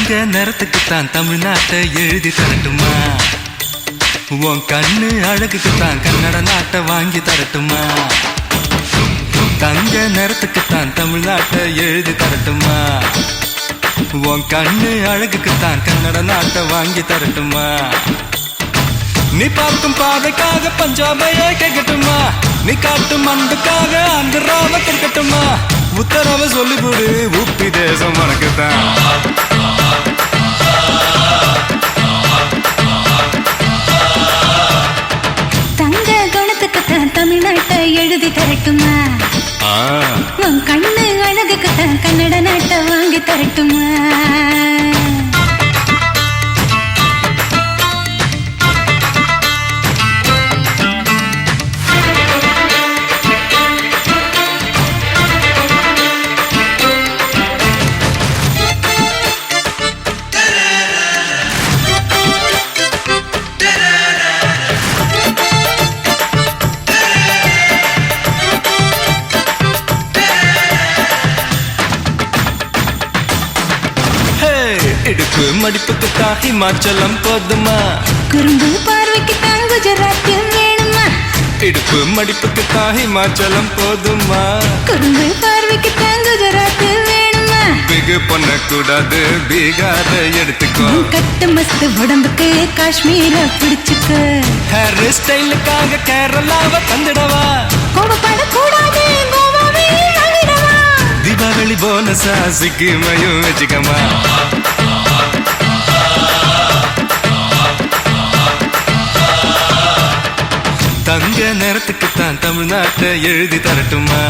தங்க நிறத்துக்குத்தான் தமிழ்நாட்டை எழுதி தரட்டுமா? உன் கண்ணு அழகுக்குத்தான் கன்னட நாட்டை வாங்கி தரட்டுமா? தங்க நிறத்துக்குத்தான் தமிழ்நாட்டை எழுதி தரட்டுமா? உன் கண்ணு அழகுக்குத்தான் கன்னட நாட்டை வாங்கி தரட்டுமா? நீ பார்க்கும் பாதைக்காக பஞ்சாபையே கேட்கட்டுமா? நீ காட்டும் அன்புக்காக ஆந்திராவை கேட்கட்டுமா? உத்தரவை சொல்லிவிடு, உப்பி தேசம் உனக்குத்தான். தங்க குணத்துக்குத்தான் தமிழ்நாட்டை எழுதி தரட்டுமா? உன் கண்ணு அழகுக்குத்தான் கன்னட நாட்டை வாங்கி தரட்டுமா? இடுப்பு மடிப்புக்குத்தான் ஹிமாச்சலம் போதுமா? குறும்பு பார்வைக்குத்தான் குஜராத்தில் வேணுமா? இடுப்பு மடிப்புக்குத்தான் ஹிமாச்சலம் போதுமா? குறும்பு பார்வைக்குத்தான் குஜராத்தில் வேணுமா? பிகு பண்ணக்கூடாது, பீகார எடுத்துக்கோ. கட்டு மஸ்து உடம்புக்கு காஷ்மீர பிடிச்சுக்க. ஹேர் ஸ்டைலுக்காக கேரளாவை தந்துடவா? கோபப்படக்கூடாது, கோவாவே வாங்கிடவா? தீபாவளி போனஸா சிக்கிமையும் வச்சுக்கமா? தங்க நேரத்துக்குத்தான் தமிழ்நாட்டை எழுதி தரட்டுமா?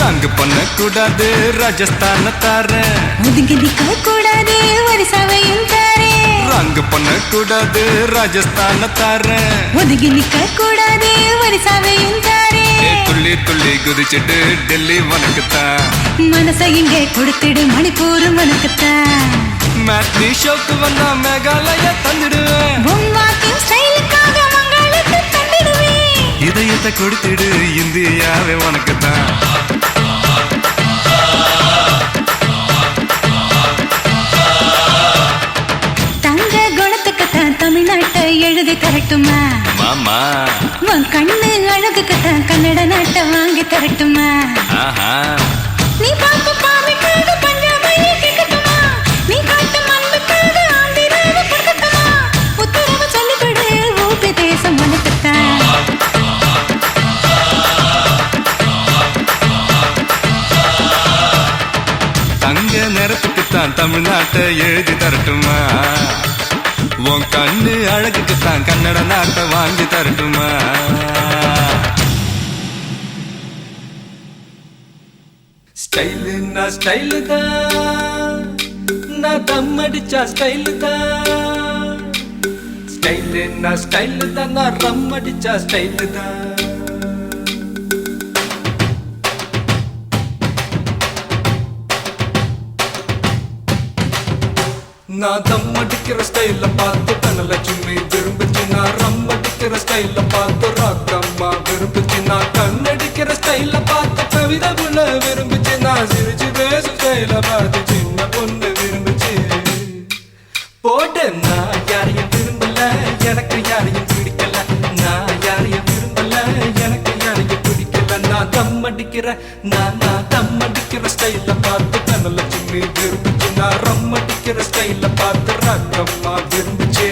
ரங்கு பண்ணக்கூடாது, ராஜஸ்தான தார. ஒதுங்கி நிக்க கூடாது, ஒரிசாவையும் தாரே. ரங்கு பண்ணக்கூடாது, ராஜஸ்தான தார. ஒதுங்கி நிக்க கூடாது, ஒரிசாவையும் தாரே. துள்ளி துள்ளி குதிச்சுட்டு டெல்லி உனக்குத்தான். மனசை இங்கே கொடுத்துடு, மணிப்பூர் உனக்குத்தான். மேட்னி ஷோக்கு வந்தா மேகாலய தந்துடுவேன். பொம்மாக்கின் ஸ்டைலுக்காக மங்களுக்கு தந்துடுவேன். இதயத்தை கொடுத்துடு, இந்தியாவே உனக்குத்தான். தங்க குணத்துக்குத்தான் தமிழ்நாட்டை எழுதி தரட்டுமா? மாமா உன் கண்ணு அழகுக்குத்தான் கன்னட நாட்டை வாங்கி தரட்டுமா? நீ பார்க்கும் பாவைக்காக பஞ்சாபையே கேட்கட்டுமா? நீ காட்டும் அன்புக்காக ஆந்திராவை கொடுக்கட்டுமா? உத்தரவு சொல்லிவிடு, ஊபி தேசம் உனக்குத்தான். தங்க நிறத்துக்குத்தான் தமிழ்நாட்டை எழுதி தரட்டுமா? உன் கண்ணு அழகுக்குத்தான் கன்னட நாட்டை வாங்கி தரட்டுமா? ஸ்டைலுன்னா ஸ்டைலு தான், நான் தம் அடிச்சா ஸ்டைலு தான். ஸ்டைலுன்னா ஸ்டைலு தான், நான் ரம் அடிச்சா ஸ்டைலு தான். நான் தம் அடிக்கிற ஸ்டைல பார்த்து தனலட்சுமி விரும்புச்சு. நான் ரம் அடிக்கிற ஸ்டைல பார்த்து ராக்கம்மா விரும்புச்சு. நான் கண்ணடிக்கிற ஸ்டைல பார்த்து கவிதகுல விரும்புச்சு. நான் சிரிச்சு பேசும் ஸ்டைல பார்த்து சின்ன பொண்ணு விரும்புச்சு. போட்டு நான் யாரையும் விரும்பல, எனக்கு யாரையும் பிடிக்கல. நான் யாரையும் விரும்பல, எனக்கு யாரையும் பிடிக்கல. நான் தம் அடிக்கிற ஸ்டைல பார்த்து தனலட்சுமி விரும்பிச்சு நான் ரம் அடிக்கிற ஸ்டைல பார்த்து ராக்கம்மா விரும்பிச்சு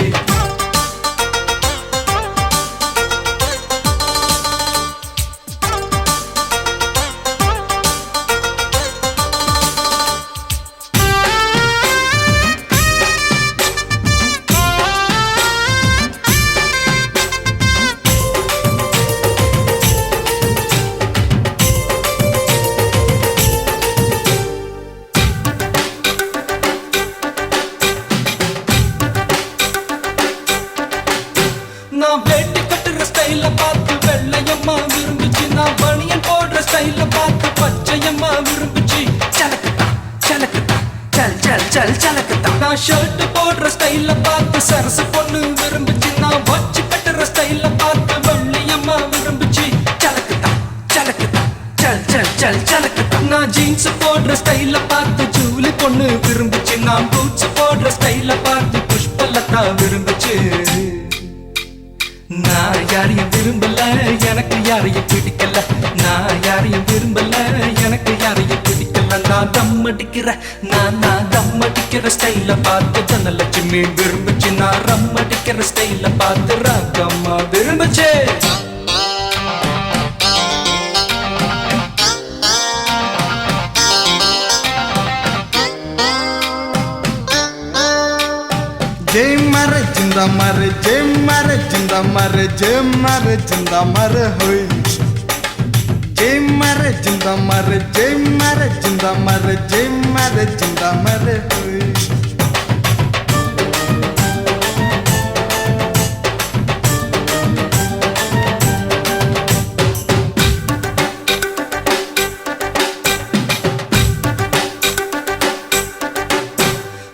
நான் வேட்டி கட்டுற ஸ்டைல பார்த்து வெள்ளையம்மா விரும்பிச்சு நான் பனியன் போடுற ஸ்டைல பார்த்து பச்சையம்மா விரும்பிச்சு சலக்குதா சலக்குதா சல் சல் சல் சலக்குதா நான் ஷர்ட் போடுற ஸ்டைல பார்த்து சரசு பொண்ணு விரும்பிச்சு நான் வச்சு கட்டுற ஸ்டைல பார்த்து வெள்ளையம்மா விரும்பிச்சு சலக்குதா சலக்குதா சல் சல் சல் சலக்குதா நான் ஜீன்ஸ் போடுற ஸ்டைல பார்த்து ஜூலி பொண்ணு விரும்பிச்சு நான் பூட்ஸ் போடுற ஸ்டைல பார்த்து புஷ்பலதா விரும்பிச்சு நான் யாரையும் விரும்பல எனக்கு யாரையும் பிடிக்கல நான் யாரையும் விரும்பல எனக்கு யாரையும் பிடிக்கல நான் தம் அடிக்கிற நான் தம் அடிக்கிற ஸ்டைல பார்த்து தனலட்சுமி விரும்பிச்சு நான் ரம் அடிக்கிற ஸ்டைல பார்த்து ராக்கம்மா விரும்பிச்சு जय मर जिंदा मर जय मर जिंदा मर जय मर जिंदा मर होय जय मर जिंदा मर जय मर जिंदा मर जय मर जिंदा मर होय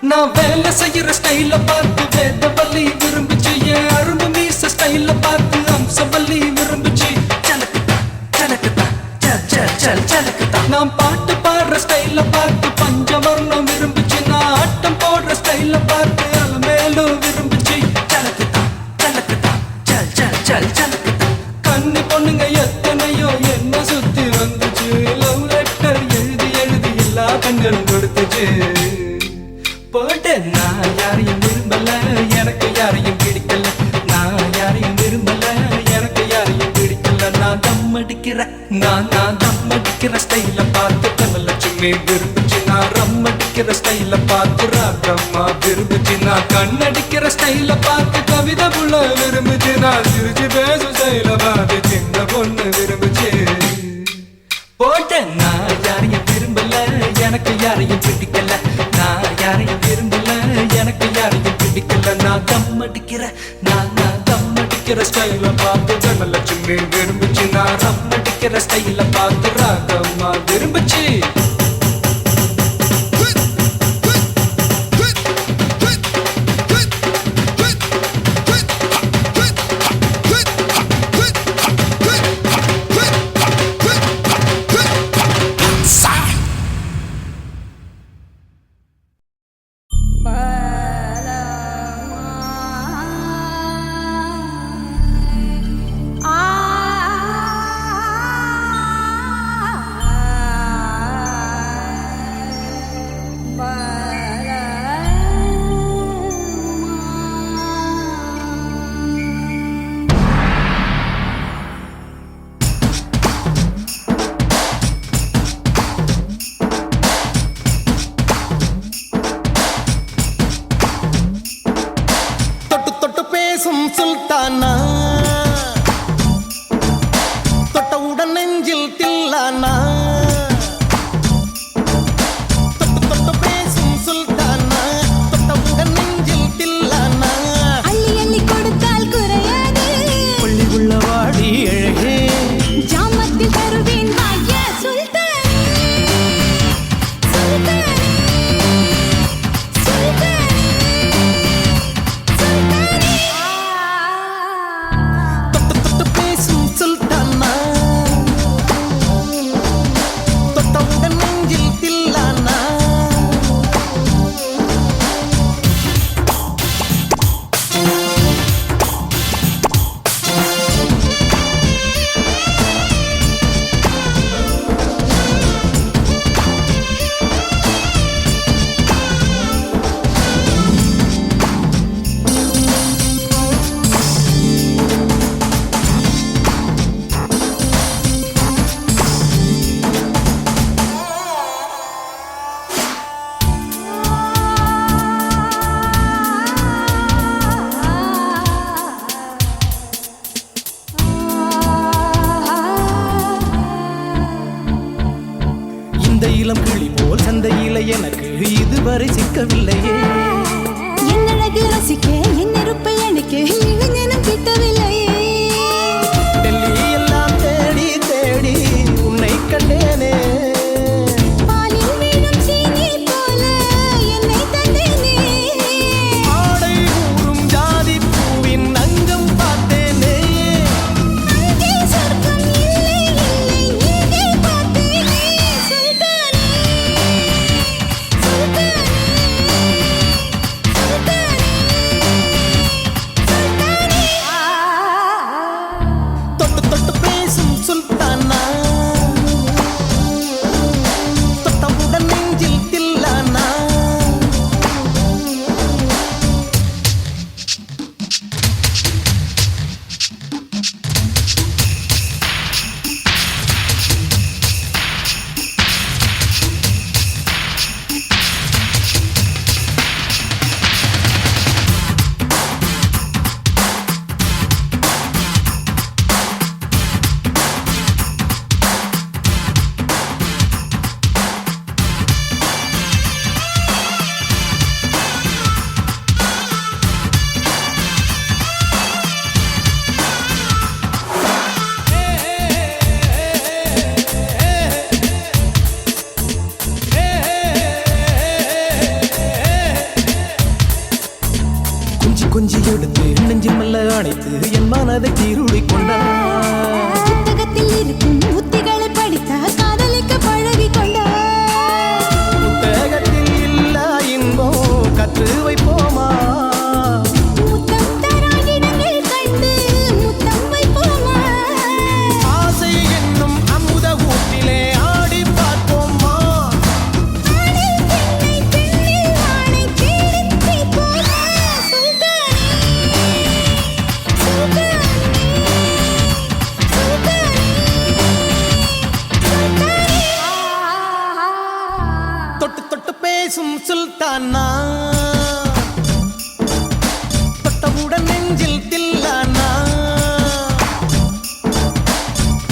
நான் வேலை செய்யற ஸ்டைல பார்த்து வேதவல்லி விரும்பிச்சு என் அரும்பு மீச ஸ்டைல பார்த்து அம்சவல்லி விரும்பிச்சு சலக்குதா சலக்குதா சல் சல் சல் சலக்குதா நான் பாட்டு பாடுற ஸ்டைல பார்த்து பஞ்சவர்ணம் விரும்பிச்சு நான் ஆட்டம் போடுற ஸ்டைல பார்த்து அலமேலும் விரும்பிச்சு சலக்குதா சலக்குதா சல் சல் சல் சலக்குதா கண்ணி பொண்ணுங்க எத்தனையோ என்ன சுத்தி வந்துச்சு லவ் லெட்டர் எழுதி எழுதி எல்லா கண்களும் கொடுத்துச்சு போட்டு நான் யாரையும் விரும்பல எனக்கு யாரையும் பிடிக்கல நான் யாரையும் விரும்பல எனக்கு யாரையும் பிடிக்கல நான் தம் அடிக்கிற நான் தம் அடிக்கிற ஸ்டைல பார்த்து தனலட்சுமி விரும்பிச்சு நான் ரம் அடிக்கிற ஸ்டைல பார்த்து ராக்கம்மா விரும்பிச்சு நான் கண்ணடிக்கிற ஸ்டைல பார்த்து கவிதை புள்ள விரும்பிச்சு நான் சிரிச்சு பேசும் ஸ்டைல பார்த்து சின்ன பொண்ணு விரும்பிச்சு போட்டு நான் யாரையும் விரும்பல எனக்கு யாரையும் பிடிக்கல நான் யாரையும் விரும்பல எனக்கு யாரையும் பிடிக்கல நான் தம் அடிக்கிற ஸ்டைல பார்த்து தனலட்சுமி விரும்பிச்சு நான் ரம் அடிக்கிற ஸ்டைல பார்த்து ராகம்மா விரும்பிச்சு ஆ சந்தையில எனக்கு இதுவரை சிக்கவில்லையே. என் அழகு ரசிக்க என் நெருப்பை அணைக்க இளைஞனும் கிட்டவில்லையே. டெல்லி எல்லாம் தேடி தேடி உன்னை கண்டேனே. பாலில் வீணும் சீனி போல என்னை தந்தேனே. ஆடை ஊறும் ஜாதி பூவின் அங்கம் பார்த்தேனே. அங்கே சொர்க்கம் இல்லை இல்லை இங்கே பார்த்தேனே. சுல்தானே சுல்தானே தொட்டு தொட்டு பேசும் சுல்தானா, தொட்டவுடன் நெஞ்சில் தில்லானா. கொஞ்சி எடுத்து நெஞ்சில் மெல்ல அணைத்து என் மனதை தீருளி கொண்டார். புத்தகத்தில் இருக்கும் உத்திகளை படித்தா காதலிக்க பழகி கொண்டார். புத்தகத்தில் இல்ல இன்பம் கற்று வைப்போமா. முத்தம் தரா இடங்கள் கண்டு முத்தம் வைப்போமா. ஆசை என்னும் அமுத ஊட்டிலே ஆடி பார்ப்போமா. ஆணில் பெண்ணை பெண்ணில் ஆணை தேடித் தீர்ப்போமா. சுல்தானே சுல்தானே சுல்தானே தொட்டு தொட்டு பேசும் சுல்தானா, தொட்டவுடன் நெஞ்சில் தில்லானா.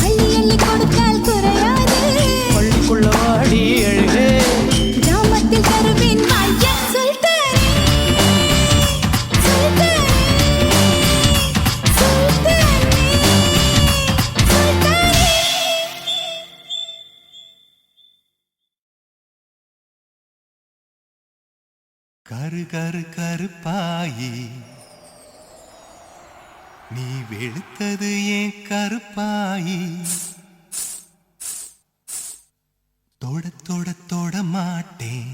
அள்ளி அள்ளி கொடுத்தால் குறையாது. பள்ளிக்குள்ள வாடி எழுகே. கிராமத்தில் தருவேன் வாய்யா. சுல்தானே சுல்தானே சுல்தானே சுல்தானே. கரு கரு கருப்பாயி நீ வெளுத்தது ஏன் கருப்பாயி தொட தொட தொட மாட்டேன்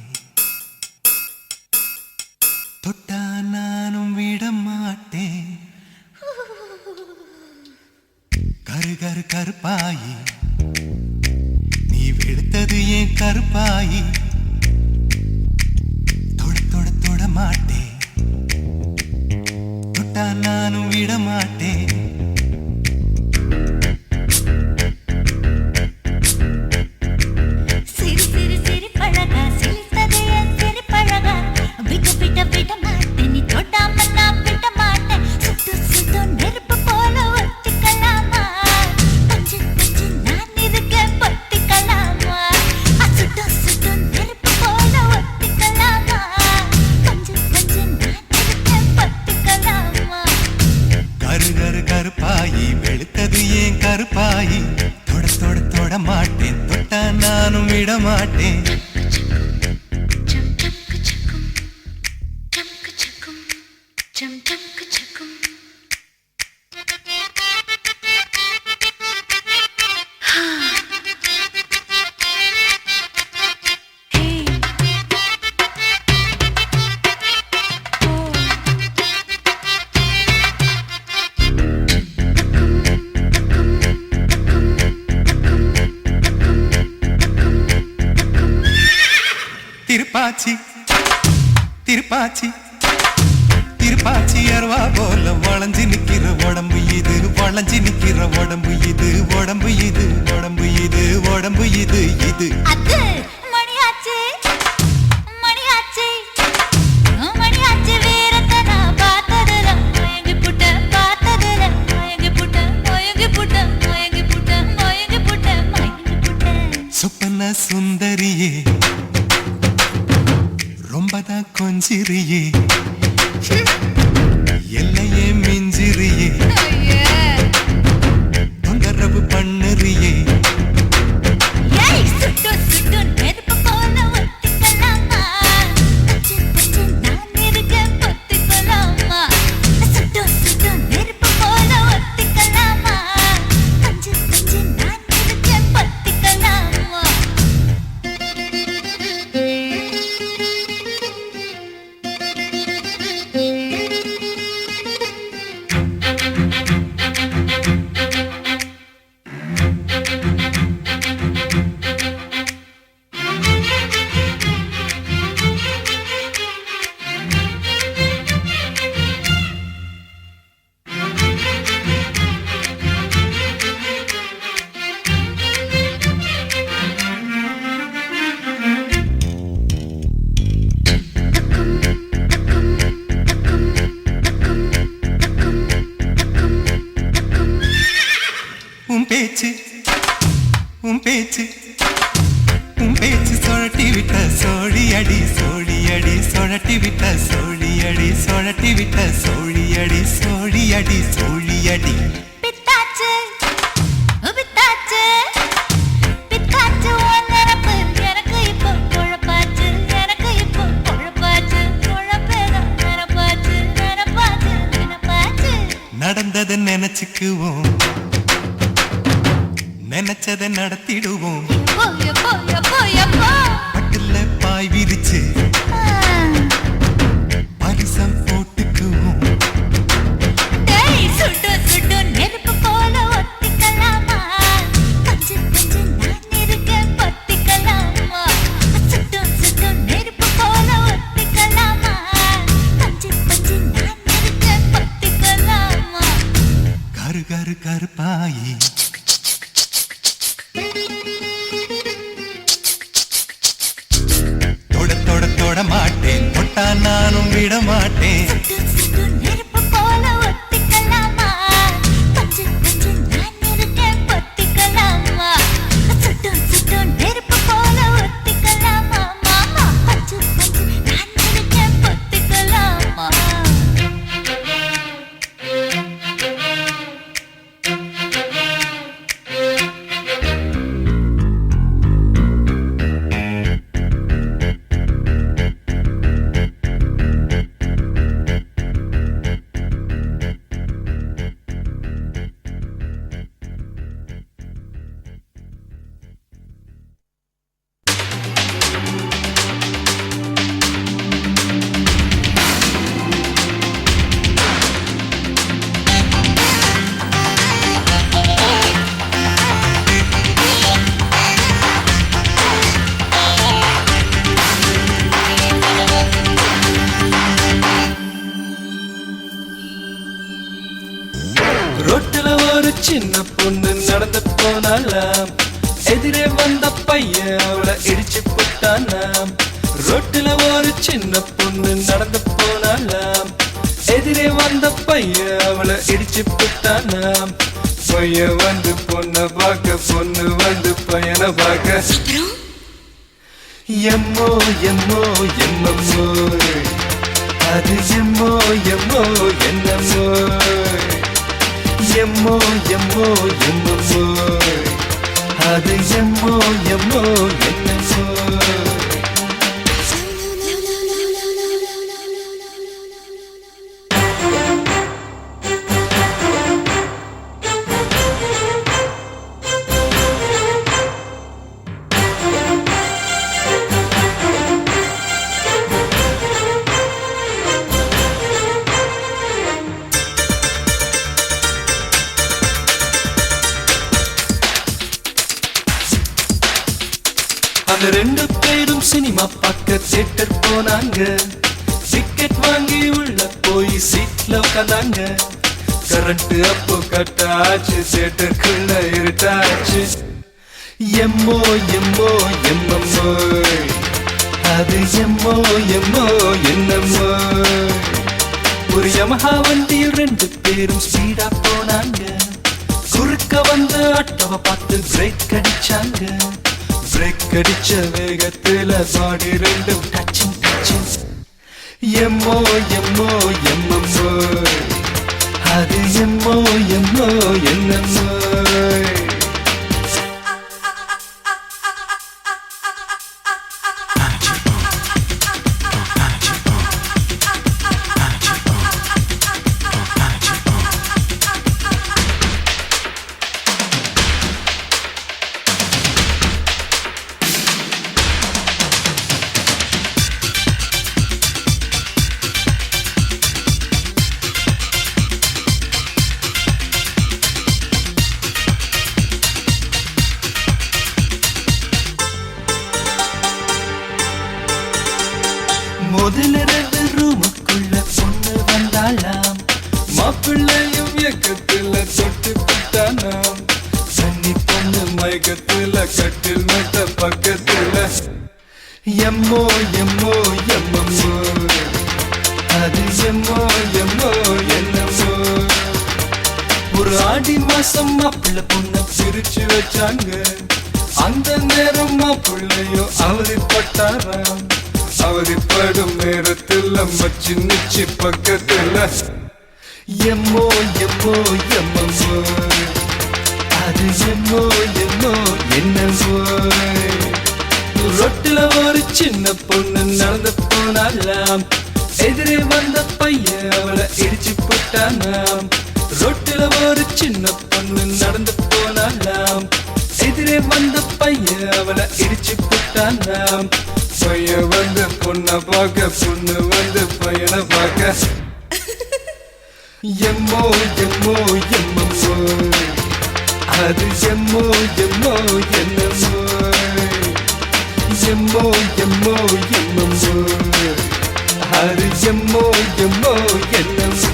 தொட்டா நானும் விட மாட்டேன் கரு கரு கருப்பாயி நீ வெளுத்தது ஏன் கருப்பாயி தொட தொட தொட மாட்டேன் தொட்டா நானும் விட மாட்டேன் சிறு சிறு சிறு பழகா சிரித்ததே என் சிறு பழகா. விட்டு விட்ட விட மாட்டேன் நீ தொடாம நான் விட மாட்டேன். சுட்டு சுட்டு நெருப்பு போல ஒட்டிக்கலாமா. பஞ்சு பஞ்சு நான் இருக்கேன் பத்திக்கலாமா. சுட்டு சுட்டு நெருப்பு போல ஒட்டிக்கலாமா. பஞ்சு பஞ்சு நான் இருக்கேன் பத்திக்கலாமா. கரு கரு கருப்பாயி வெளுத்தது ஏன் கருப்பாயி தொட தொட தொட மாட்டேன் தொட்டா நானும் விட மாட்டேன் திருப்பாச்சி திருப்பாச்சி திருப்பாச்சி அருவா போல வளைஞ்சு நிக்கிற உடம்பு இது வளைஞ்சு நிக்கிற உடம்பு இது உடம்பு இது உடம்பு இது உடம்பு இது இது அது மணியாச்சு மணியாச்சு மணியாச்சு வீரத்தை நான் பார்த்ததுல மயங்கி புட்ட பார்த்ததுல மயங்கி புட்ட மயங்கி புட்ட மயங்கி புட்ட மயங்கி புட்ட மயங்கி புட்ட சொப்பன சுந்தரியே கொஞ்சிரியே எல்லையே மிஞ்சிரியே தொந்தரவு பண்ணுறியே உன் பேச்சு சொழட்டி விட்ட சோழியடி சோழியடி சொழட்டி விட்ட சோழியடி சொழட்டி விட்ட சோழியடி சோழியடி சோழியடி பித்தாச்சு பித்தாச்சு பித்தாச்சு உன்னரப்பு எனக்கு இப்போ குழப்பாச்சு எனக்கு இப்போ குழப்பாச்சு குழப்பேதான் நினப்பாச்சு நினப்பாச்சு நினப்பாச்சு நடந்ததை நினைச்சுக்குவோம் நினைச்சதை நடத்திடுவோம் பட்டுல பாய் விரிச்சு பரிசம் போட்டுக்குவோம் சுட்டு சுட்டு நெருப்பு போல ஒத்திக்கலாமா பஞ்சு பஞ்சு நான் இருக்கேன் பத்திக்கலாமா சுட்டு சுட்டு நெருப்பு போல ஒத்திக்கலாமா பஞ்சு பஞ்சு நான் இருக்கேன் பத்திக்கலாமா கரு கரு கருப்பாயி தொட மாட்டேன் தொட்டா நானும் விட மாட்டேன் நெருப்பு போல ஒத்திக்கலாமா பஞ்சு பஞ்சு நான் இருக்கேன் பத்திக்கலாமா சுட்டு சுட்டு நெருப்பு போல ஒத்திக்கலாமா மாமா பஞ்சு பஞ்சு நான் இருக்கேன் பத்திக்கலாமா ரோட்டுல ஒரு சின்ன பொண்ணு நடந்து போனாலாம் எதிரே வந்த பையன் அவளை இடிச்சு போட்டானாம் ரோட்டுல ஒரு சின்ன பொண்ணு நடந்து போனாலாம் எதிரே வந்த பையன் அவளை இடிச்சு போட்டானாம் பையன் வந்து பொண்ணை பார்க்க பொண்ணு வந்து பையனை பார்க்க எம்மோ எம்மோ எம்மம்மோ அது எம்மோ எம்மோ என்னம்மோ எம்மோ எம்மோ எம்மம்மோ அது எம்மோ எம்மோ என்னம்மோ அந்த ரெண்டு பேரும் சினிமா பார்க்க தியேட்டர் போனாங்க டிக்கெட் வாங்கி உள்ள போய் சீட்ல உட்காந்தாங்க கரண்ட் அப்போ கட்டாச்சு தியேட்டருக்குள்ள இருட்டாச்சு எம்மோ எம்மோ எம்மம்மோ அது எம்மோ எம்மோ என்னம்மோ ஒரு யமஹா வண்டியில் ரெண்டு பேரும் ஸ்பீடா போனாங்க குறுக்க வந்து ஆட்டோவை பார்த்து பிரேக் அடிச்சாங்க பிரேக் அடிச்ச வேகத்துல பாடி ரெண்டும் டச்சிங் டச்சிங் எம்மோ எம்மோ எம்மம்மோ அது எம்மோ எம்மோ என்னம்மோ முதலிரவு ரூமுக்குள்ள பொண்ணு வந்தாளாம் மாப்பிள்ளையும் இயக்கத்துல தொட்டு விட்டானாம் சன்னி பொண்ணு மயக்கத்துல கட்டில் மட்ட பக்கத்துல எம்மோ எம்மோ எம்மம்மோ அது எம்மோ எம்மோ என்னம்மோ ஒரு ஆடி மாசம் மாப்பிள்ளை பொண்ண பிரிச்சு வச்சாங்க அந்த நேரம் மாப்பிள்ளையும் அவதிப்பட்டாராம் அவதிப்படும் நேரத்தில் மச்சி நிச்சி பக்கத்துல எம்மோ எம்மோ எம்மம்மோ அது எம்மோ எம்மோ என்னம்மோ ரொட்டில ஒரு சின்ன பொண்ணு நடந்து போனாலாம் எதிரே வந்த பையன் அவளை இடிச்சு போட்டானாம் ரொட்டில ஒரு சின்ன பொண்ணு நடந்து போனாலாம் எதிரே வந்த பையன் அவளை இடிச்சு போட்டானாம் பையன் வந்து பொண்ணை பார்க்க பொண்ணு வந்து பையனை பார்க்க எம்மோ எம்மோ எம்மம்மோ அது எம்மோ எம்மோ என்னம்மோ எம்மோ எம்மோ எம்மம்மோ அது எம்மோ எம்மோ என்னம்மோ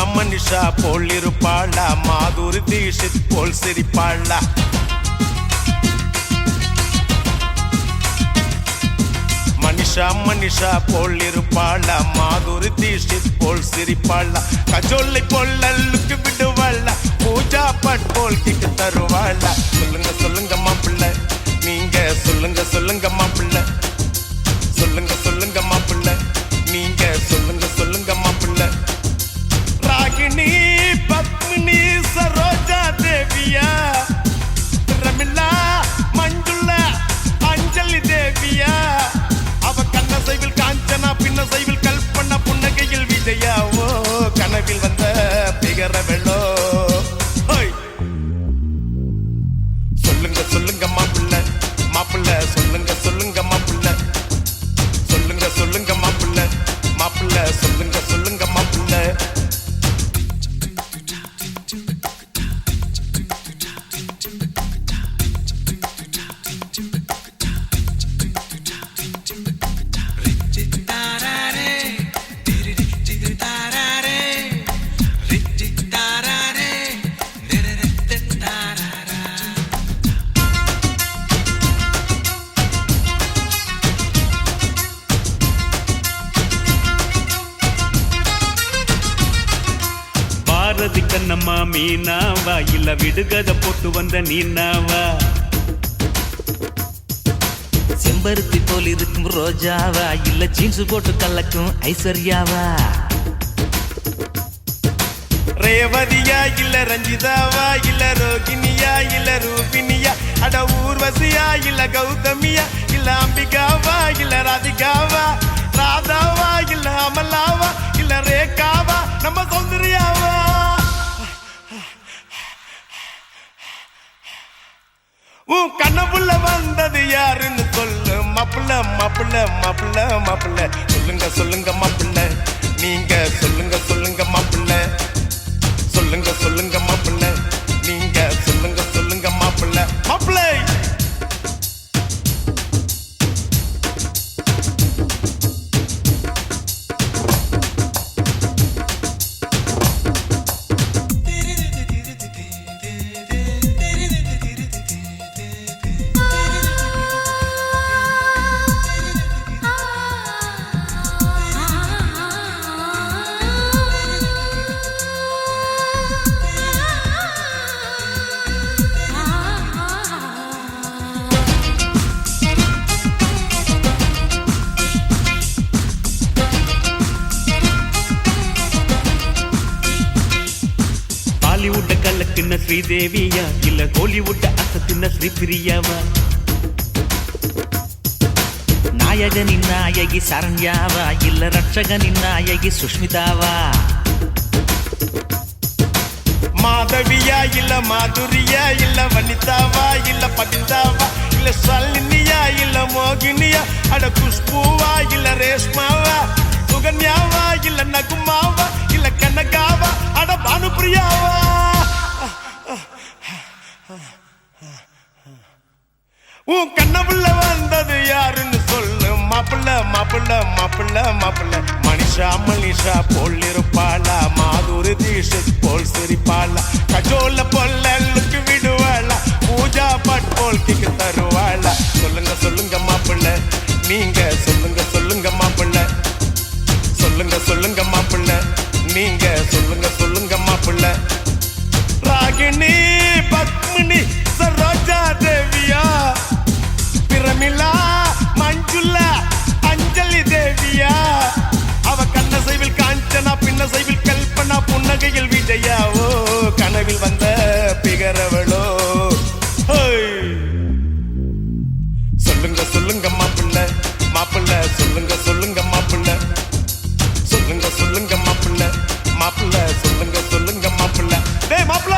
மனிஷா போல் இருப்பாளா மாதுரி தீஷித் போல் சிரிப்பாளா மனிஷா போல் இருப்பாளா மாதுரி தீஷித் போல் சிரிப்பாளா கஜோலை போல் அல்லுக்கு விடுவாளா பூஜா பட் போல் கிக்கு தருவாளா சொல்லுங்க சொல்லுங்க மாப்பிள்ளை நீங்க சொல்லுங்க சொல்லுங்க மாப்பிள்ளை சொல்லுங்க சொல்லுங்க மாப்பிள்ளை நீங்க சொல்லுங்க சொல்லுங்க மாப்பிள்ளை ராகினி பத்மினி சரோஜா தேவியா ரமிளா மஞ்சுளா அஞ்சலி தேவியா அவ கண்ணசைவில் காஞ்சனா பின்னசைவில் கல்பனா புன்னகையில் விஜயாவோ கனவில் வந்த பிகர வெள்ளோ சொல்லுங்க சொல்லுங்க மாப்பிள்ளை மாப்பிள்ளை சொல்லுங்க சொல்லுங்க மாப்பிள்ளை சொல்லுங்க சொல்லுங்க மாப்பிள்ளை மாப்பிள்ளை சொல்லுங்க சொல்லுங்க மாப்பிள்ளை பாரதி கண்ணம்மா மீனாவா இல்ல விடுகதை போட்டு வந்த நீனாவா செம்பருத்தி போல் இருக்கும் ரோஜாவா இல்ல ஜீன்ஸ் போட்டு கலக்கும் ஐஸ்வர்யாவா ரேவதியா இல்ல ரஞ்சிதாவா இல்ல ரோகிணியா இல்ல ரூபினியா அட ஊர்வசியா இல்ல கௌதமியா இல்ல அம்பிகாவா இல்ல ராதிகாவா ராதாவா இல்ல அமலாவா இல்ல ரேகாவா நம்ம சௌந்தர்யாவா உன் கண்ணப்புள்ள வந்தது யாருன்னு சொல்லு மாப்பிள்ள மாப்பிள்ள மாப்பிள்ள மாப்பிள்ள சொல்லுங்க சொல்லுங்க மாப்பிள்ள நீங்க சொல்லுங்க சொல்லுங்க மாப்பிள்ள சொல்லுங்க சொல்லுங்க மாப்பிள்ள பாலிவுட்ட கலக்குன்ன ஸ்ரீதேவியா இல்ல கோலிவுட்ட அசத்தின்ன ஸ்ரீபிரியாவா? நாயகனின் நாயகி சரண்யாவா இல்ல ரட்சகனின் நாயகி சுஷ்மிதாவா? மாதவியா இல்ல மாதுரியா இல்ல வனிதாவா இல்ல பபிதாவா இல்ல சல்லினியா இல்ல மோகினியா அட குஷ்பூவா இல்ல ரேஷ்மாவா சுகன்யாவா இல்ல நகுமாவா இல்ல கனகாவா அட பானுப்பிரியாவா? உன் கண்ணபுள்ள வந்தது யாருன்னு சொல்லு மாப்பிள்ள மாப்பிள்ள மாப்பிள்ள மாப்பிள்ள மனிஷா மனிஷா போல் இருப்பாளா மாதுரி தீஷித் போல் சிரிப்பாளா கஜோல பொல்ல லுக்கு விடுவாளா பூஜா பட் போல் கிக்கு தருவாளா? சொல்லுங்க சொல்லுங்க மாப்பிள்ள நீங்க சொல்லுங்க சொல்லுங்க மாப்பிள்ள சொல்லுங்க சொல்லுங்க மாப்பிள்ள நீங்க சொல்லுங்க சொல்லுங்க மாப்பிள்ள. ராகினி பத்மினி சரோஜா தேவியா பிரமிளா மஞ்சுளா அஞ்சலி தேவியா அவ கண்ணசைவில் காஞ்சனா பின்னசைவில் கல்பனா புன்னகையில் விஜயாவோ கனவில் வந்த பிகரவளோ? சொல்லுங்க சொல்லுங்க மாப்பிள்ள மாப்பிள்ள சொல்லுங்க சொல்லுங்க மாப்பிள்ள சொல்லுங்க சொல்லுங்க மாப்பிள்ள மாப்பிள்ள சொல்லுங்க சொல்லுங்க மாப்பிள்ள. டேய் மாப்பிள்ள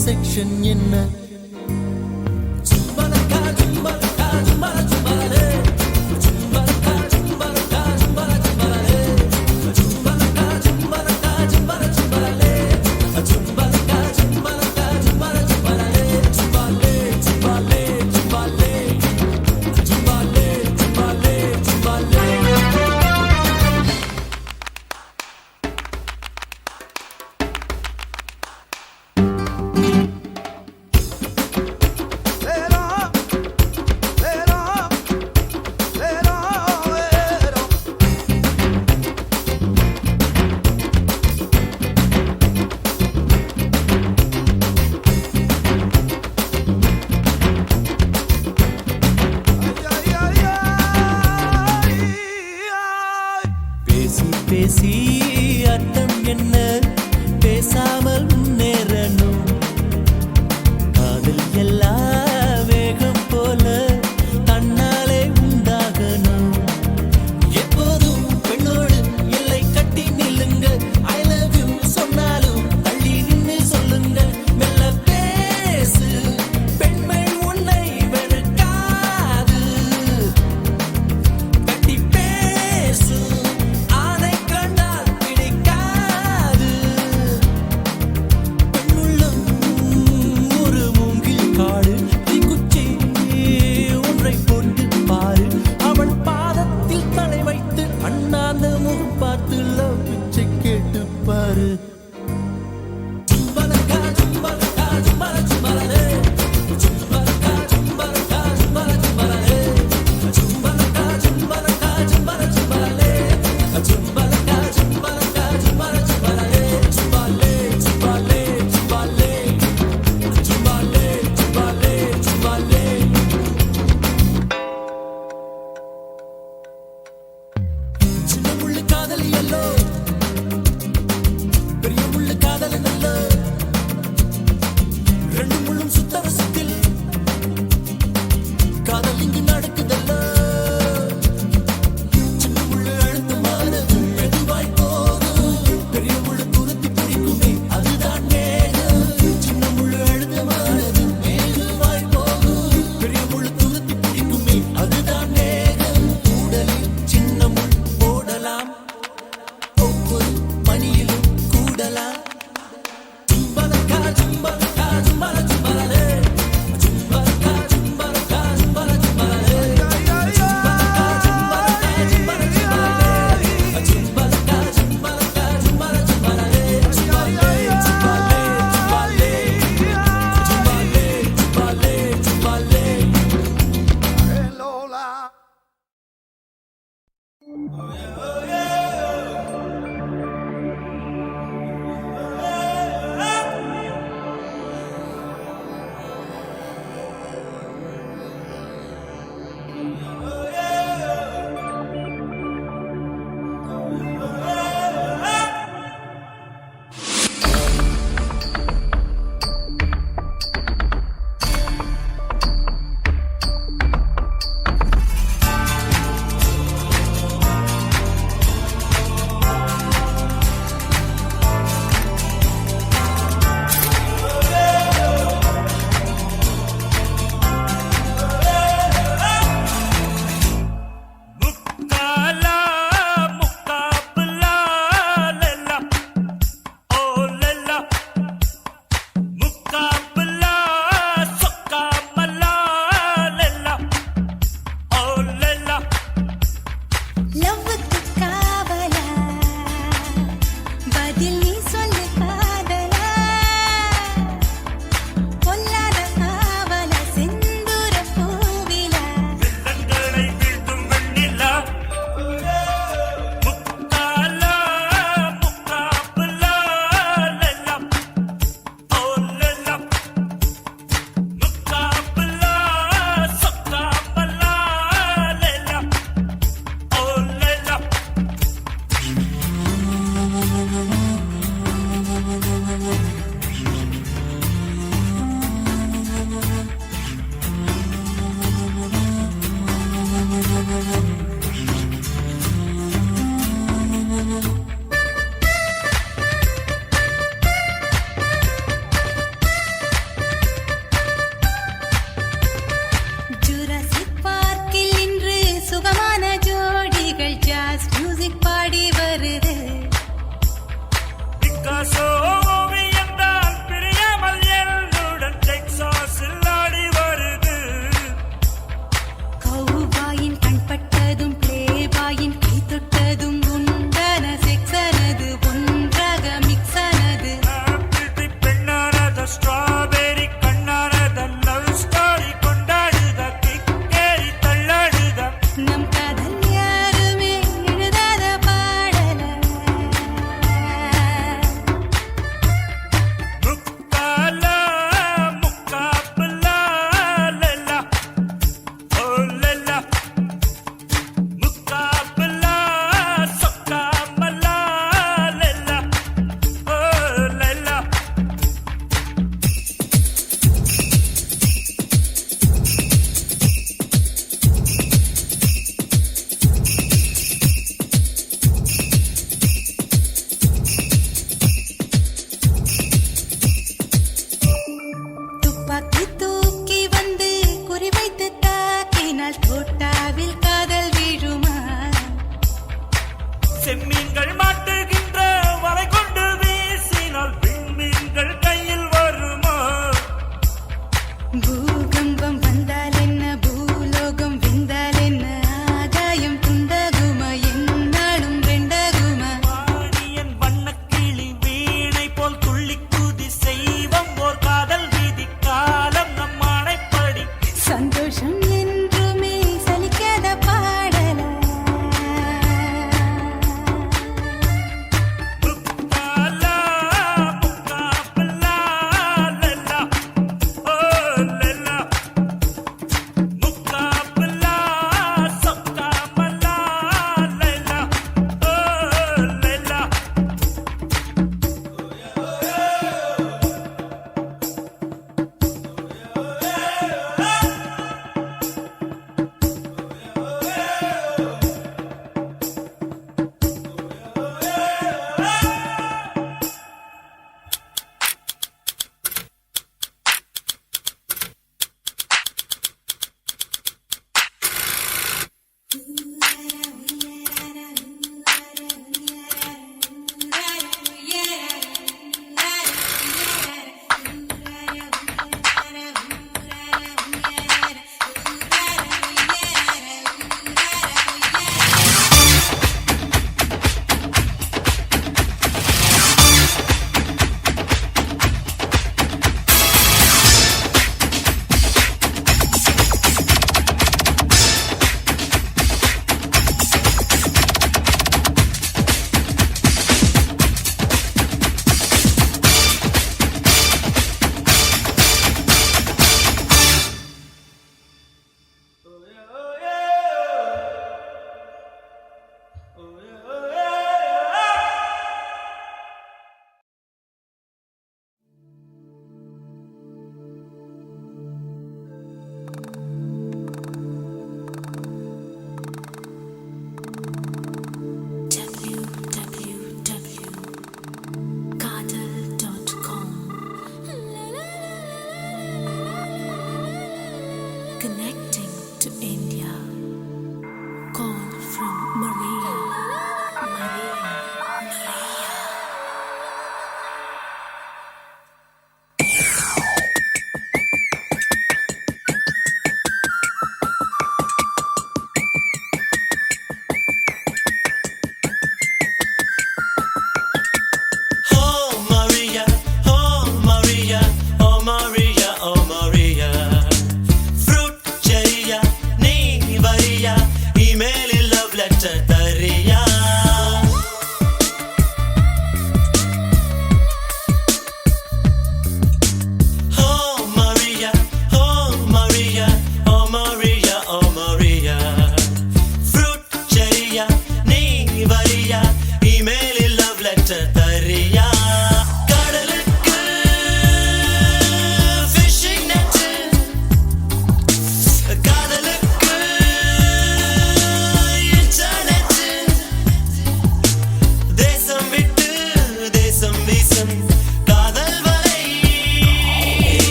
செக்ஷன் என்ன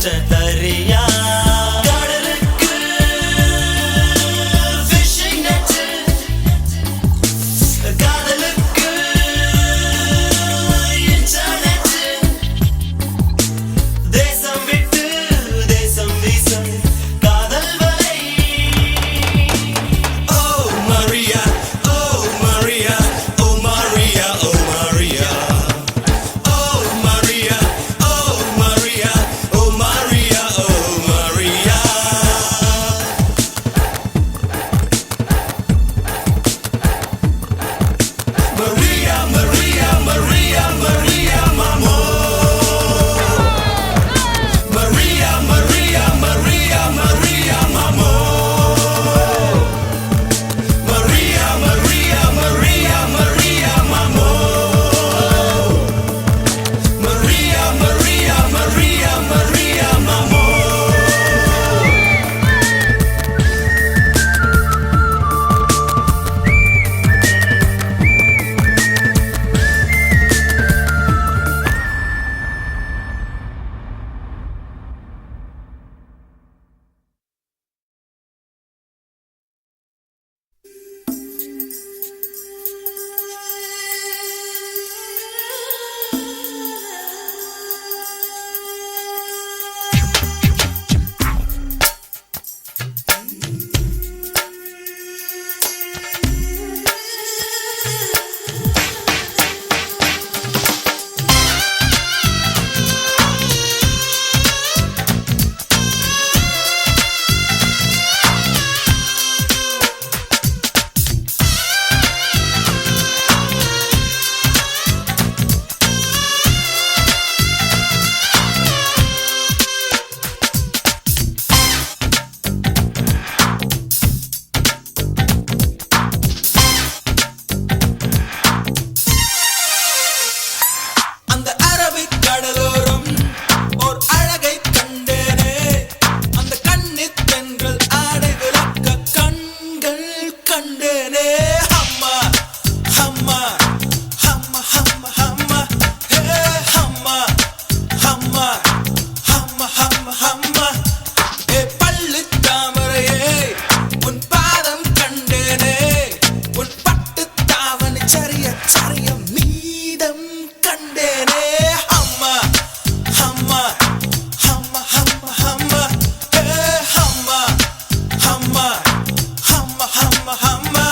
பச்சை தரியா கடலுக்கு fishing net காதலுக்கு internet தேசம் விட்டு தேசம் வீசும் காதல் வலை Oh Maria Oh Maria Oh Maria Oh Maria Oh Maria Oh Maria Oh Maria Oh Maria Maria Maria Maria Maria mamo Maria Maria Maria Maria mamo Maria Maria Maria Maria mamo Maria Maria Maria Maria mamo அந்த Arabic கடலோரம் ஓர் அழகை கண்டேனே அந்த கண்ணித் தென்றல் ஆடை விளக்க கண்கள் கண்டேனே ஹம்மா ஹம்மா ஹம்மா ஹம்மா ஹம்மா ஹே ஹம்மா ஹம்மா ஹம்மா ஹம்மா ஹம்மா ஏ பள்ளித் தாமரையே உன் பாதம் கண்டேனே உன் பட்டுத் தாவணி சரிய சரிய மீதம் கண்டேனே ஹம்மா ஹம்மா ஹம்மா ஹம்மா ஹம்மா ஹே ஹம்மா ஹம்மா ஹம்மா ஹம்மா ஹம்மா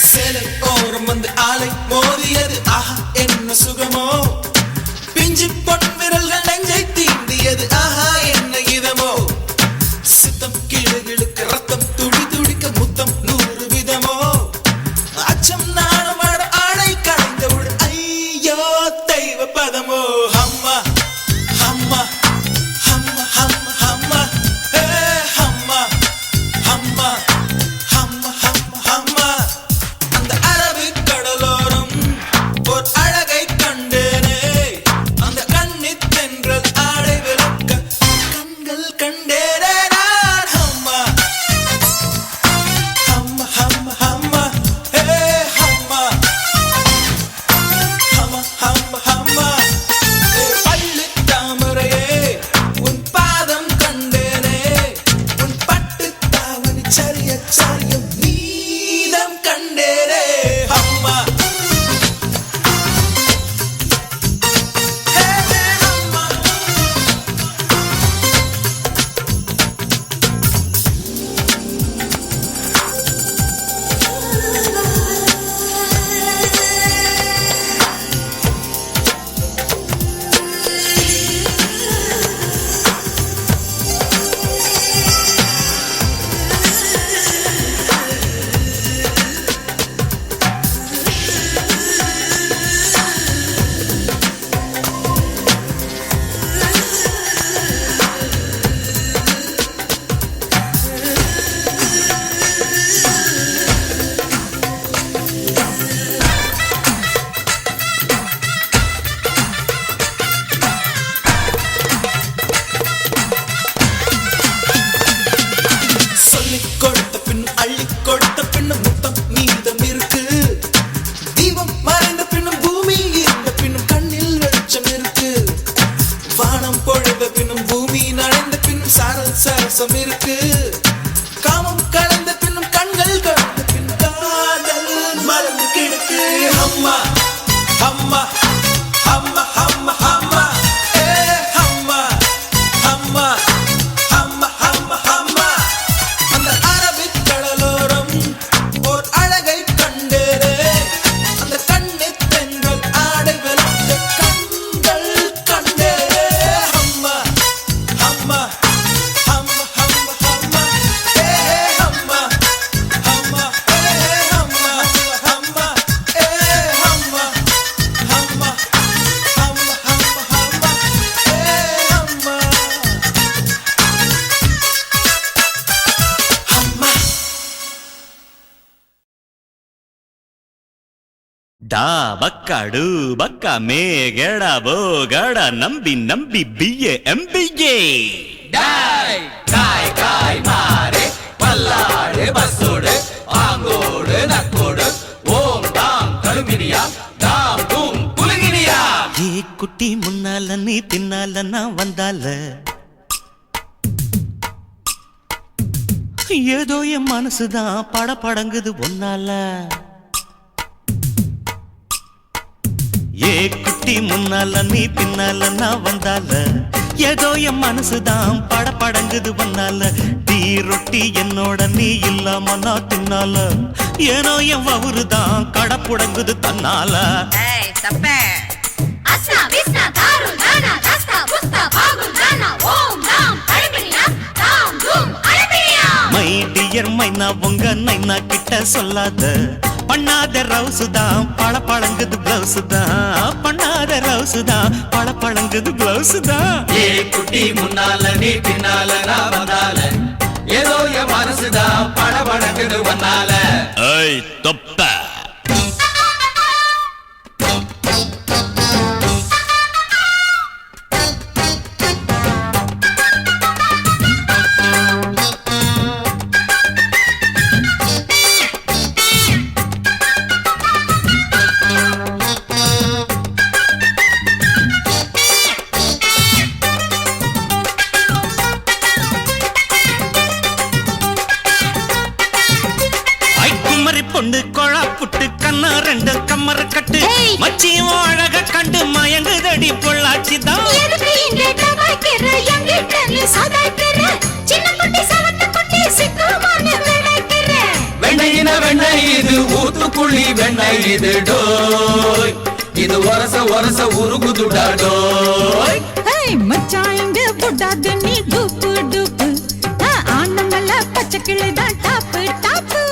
சேலை ஓரம் வந்து ஆலை மோதியது ஆஹா என்ன சுகமோ பிஞ்சு பொன் விரல்கள் நெஞ்சை தீண்டியது ஆஹா என்ன இதமோ சித்தம் கிளுகிழுக்க ரத்தம் துடி துடிக்க முத்தம் 100 விதமோ அச்சம் நாணமாட ஆடை கலைந்தவுடன் ஐயோ தெய்வ பதமோ ஹம்மா ஹம்மா ஹம்மா ஹம்மா ஹம்மா ஹே ஹம்மா ஹம்மா ஹம்மா ஹம்மா ஹம்மா அந்த அரபிக் கடலோரம் ஓர் அழகை கண்டேனே அந்த கண்ணித் தென்றல் ஆடை விளக்க கண்கள் கண்டேனே நான் ஹம்மா இருக்கு காமம் கலந்த பின்னும் கண்கள் கலந்த பின் காதல் மறந்து கிடக்கு அம்மா அம்மா அம்மா அம்மா அம்மா ஏ அம்மா அம்மா அம்மா அம்மா அம்மா அந்த அரபிக் கடலோரம் ஓர் அழகை கண்டேரே அந்த கண்ணை தென்றல் ஆடை வெளுத்த கண்கள் கண்டேரே அம்மா அம்மா அம்மா அம்மா அம்மா ஏ அம்மா அம்மா ஏ அம்மா அம்மா ஏ அம்மா அம்மா அம்மா அம்மா அம்மா ஏ அம்மா அம்மா ಡಾ ಬಕ್ಕ ಡು ಬಕ್ಕ ಮೇ ಗಡ ಬೋ ಗಡ ನಂಬಿ ನಂಬಿ ಬಿಯೆ ಎಂಬಿಗೆ டாய் காய் காய் மாறே பல்லாடு பஸ்ஸோடு ஆங்கோடு நக்கோடு ஓம் தாம் கருமினியா தாம் தூம் குலுங்கினியா ஏ குட்டி முன்னால நீ பின்னால நான் வந்தால ஏதோ என் மனசுதான் படபடங்குது ஒன்னால ஏ குட்டி முன்னால நீ பின்னால நான் வந்தால ஏதோ என் மனசுதான் படபடங்குது ஒன்னால டீ ரொட்டி என்னோட நீ இல்லாம நான் தின்னால ஏனோ என் வவுறுதான் கடப்புடங்குது தன்னால ஏய் தப்பே அஸ்னா விஸ்னா தாரு நானா தஸ்தா புஸ்தா பாகு நானா ஓம் நாம் அழபினியா தாம் தூம் அழபினியா மை டியர் மைனா உங்க நைனா கிட்ட சொல்லாத பண்ணாத ரவுசுதான் பழ பழங்குது பிளவுஸ் தான் பண்ணாத ரவுசுதான் பழ பழங்குது பிளவுஸ் தான் ஏ குட்டி முன்னால நீ பின்னால நான் வந்தால ஏதோ என் மனசுதான் படபடக்குது வந்தால ಐ ತೊಪ್ಪ ஐ குமரி பொண்ணு கொழா புட்டு கண்ணா ரெண்டு கம்மர கட்டு ஏய். மச்சியும் அழக கண்டு மயங்குதடி பொள்ளாச்சி தான் எதுக்கு இங்கே தவாய்க்கிற எங்கிட்ட நீ சதாய்க்கிற சின்ன குட்டி சவத்த குட்டி சிக்குமான விளைக்கிற வெண்ணையின வெண்ணெய் இது ஊத்துக்குழி வெண்ணெய் இது டோய் இது ஒரச ஒரச உருகுதுடா டோய் ஏய் மச்சான் இங்க போடாத நீ டூப்பு டூப்பு ஆனமல்ல பச்சை கிளிதான் டாப்பு டாப்பு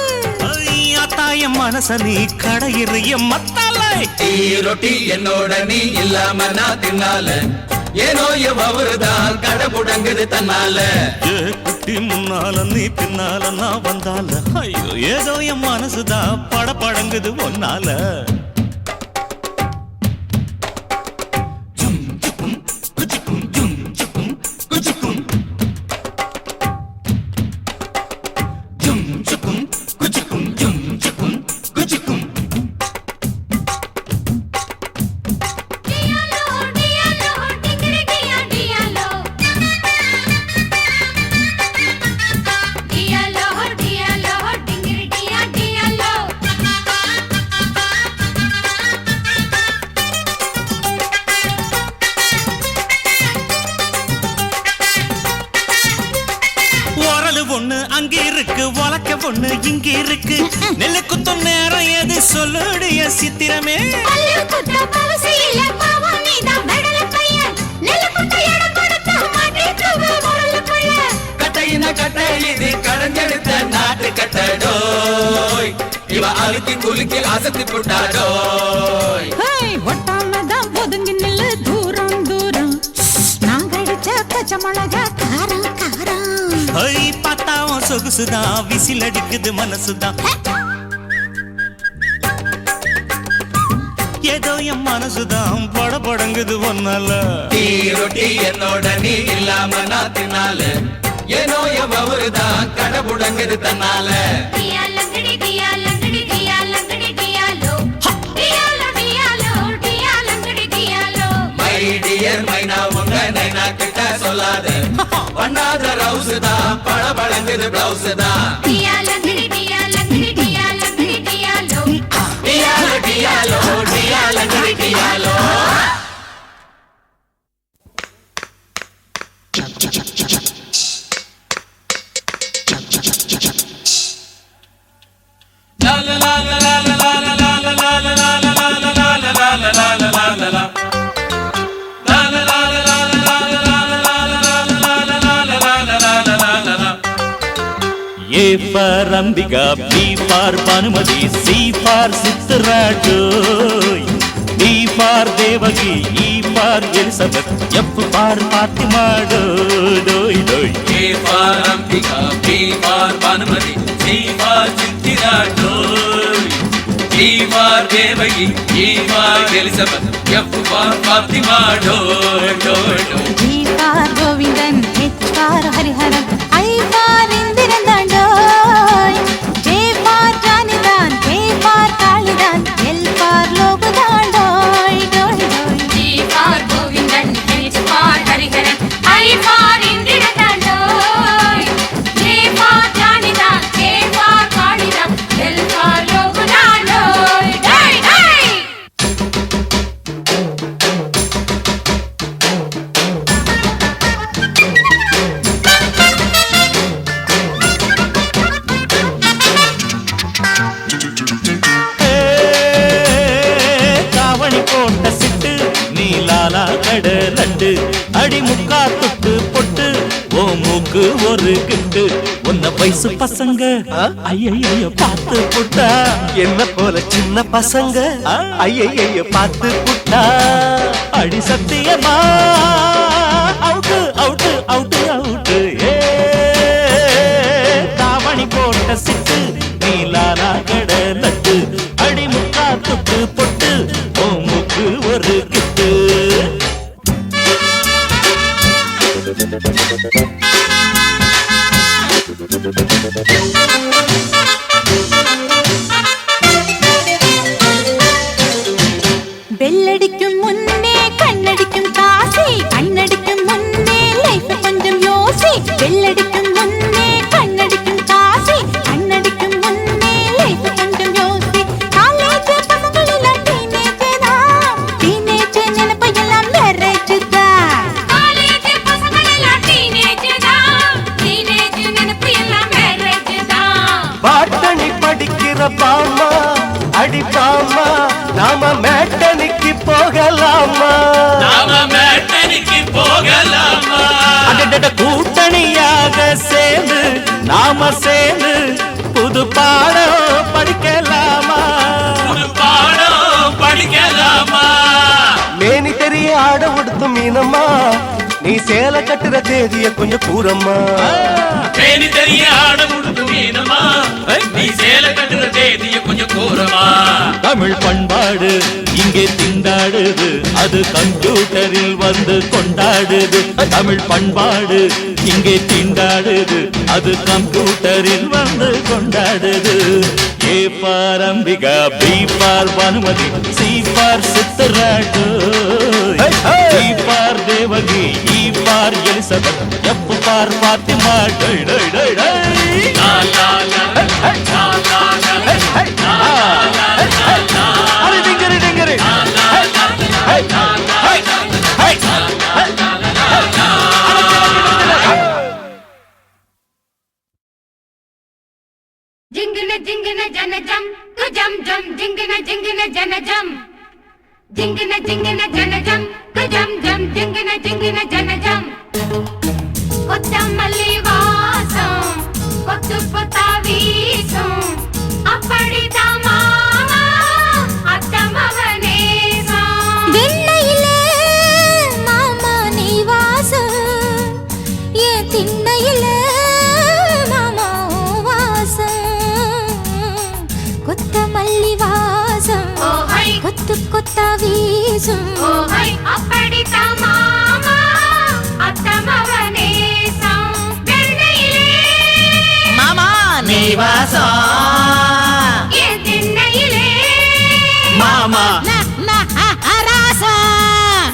தாய மனச நீ கடையிறிய மத்தாலை டீ ரொட்டி என்னோட நீ இல்லாம நான் தின்னால ஏனோ என் அவருதான் கடை முடங்குது தன்னால ஏ குட்டி முன்னால நீ பின்னால நான் வந்தால ஐயோ ஏதோ என் மனசுதான் படபடங்குது ஒன்னால டியாலோ டியாலோ டிங்கிரி டியா டியாலோ டியாலோ டியாலோ டிங்கிரி டியா டியாலோ உரலு ஒண்ணு அங்க இருக்கு உலக்க ஒண்ணு இங்க இருக்கு நெல்லு குத்தும் நேரம் எது சொல்லுடைய சித்திரமே பல்லு குத்த பவசியில பாவம் நீதான் பெடல பையன் நெல்லு குத்த இடம் கொடுத்த மாட்டிக்குவ முரல புள்ள கட்டையின கட்டை இது கடைஞ்செடுத்த நாட்டு கட்டடோய் இவ அழுத்தி குலுக்கி அசத்தி புட்டாடோய் ஏய் ஒட்டாமதான் ஒதுங்கி நில்லு தூரம் தூரம் நாங்க அடிச்ச பச்சை மிளகா காரம் காரம் ஐ பார்த்தாவும் சொகுசுதான் விசில் அடிக்குது மனசுதான் ஏதோ என் மனசுதான் படபடங்குது ஒன்னால டீ ரொட்டி என்னோட நீ இல்லாம நான் தின்னால ஏனோ என் அவருதான் கடை முடங்குது தன்னால டியாலங்கடி டியாலங்கடி டியாலங்கடி டியாலோ டியாலோ டியாலோ டியாலங்கடி டியாலோ மை டியர் மைனா உங்க நைனா கிட்ட சொல்லாத பண்ணாத ரவுஸ் தான் பழ பழங்குது பிளவுஸ் தான் டியாலோ டியாலோ டியாலோ டியாலோ டியாலோ டியாலோ டியாலோ டியாலோ A for Ambika, B for Bhanumati, C for Sitradoy, D for Devaki, E for Elizabeth, F for Fatima, doy doy. A for Ambika, B for Bhanumati, C for Sitradoy, D for Devaki, E for Elizabeth, F for Fatima, doy doy doy. G for Govindan, H for Hariharan, I for Indiran Dandoy, J for Janidan, K for Kalidan, L for Logudan doy doy doy. G for Govindan, H for Hariharan, I for Indiran Dandoy, J for Janidan, K for Kalidan, L for Logudan doy doy doy. காவணி போட்ட சிட்டு நீலாலா கடலட்டு அடி முக்கா தொட்டு பொட்டு ஓ மூக்கு ஒரு கிட்டு உன்ன வயசு பசங்க ஐயையோ பார்த்து புட்டா என்ன போல சின்ன பசங்க ஐயையோ பார்த்து புட்டா அடி சத்தியமா அவுட்டு அவுட்டு அவுட்டு அவுட்டு தாவணி போட்ட சிட்டு நீலாலா கடலட்டு அடி முக்கா தொட்டு பொட்டு ஓ மூக்கு ஒரு கிட்டு பெல்லடிக்கும் முன்னே கண்ணடிக்கும் காசி கண்ணடிக்கும் முன்னே லைஃப் கொஞ்சம் யோசி பெல்லடிக்கும் முன்னே கண்ணடிக்கும் காசி கண்ணடிக்கும் முன்னே லைஃப் கொஞ்சம் யோசி காலேஜ் பசங்கள் எல்லாம் டீனேஜ் தான் டீனேஜ் நினைப்பு எல்லாம் மேரேஜ் தான் காலேஜ் பசங்கள் எல்லாம் டீனேஜ் தான் டீனேஜ் நினைப்பு எல்லாம் மேரேஜ் தான் பாட்டணி படிக்கிற பாமா அடி பாமா நாம மேட்டனிக்கு போகலாமா நாம மேட்டனிக்கு போகலாமா அடடட கூட்டணியாக சேர்ந்து நாம சேர்ந்து புது பாடம் படிக்கலாமா புது பாடம் படிக்கலாமா மேனி தெரிய ஆட உடுத்து மீனம்மா நீ சேலை கட்டுற தேதிய கொஞ்சம் கூறம்மா தேனி தெரிய ஆட முடுக்கு மீனமா நீ சேலை கட்டுற தேதிய கொஞ்சம் கூறமா தமிழ் பண்பாடு இங்கே திண்டாடுது அது கம்ப்யூட்டரில் வந்து கொண்டாடுது தமிழ் பண்பாடு இங்கே திண்டாடுது அது கம்ப்யூட்டரில் வந்து கொண்டாடுது A for Ambika B for Bhanumathi C for சித்தராடு D for Devaki E for Elizabeth F for Fathima டை டை டை டை லா லா லா லா லா லா அरे डिंगरे डिंगरे जिंगने जिंगने जन जम तू जम जम जिंगने जिंगने जन जम जिंगने जिंगने जन जम तू जम जम जिंगने जिंगने जन जम कोत्तमल्ली वासम कोत्तु पोतावीसम அப்படிதா மாமா அத்தமவனேசா வெண்ணையிலே மாமா நீ வாசம் ஏன் திண்ணையிலே மாமா வாசம் கொத்தமல்லி வாசம் கொத்து கொத்தா வீசும் அப்படிதா மாமா அத்தமவனேசா வெண்ணையிலே மாமா நீ வாசம் மாமா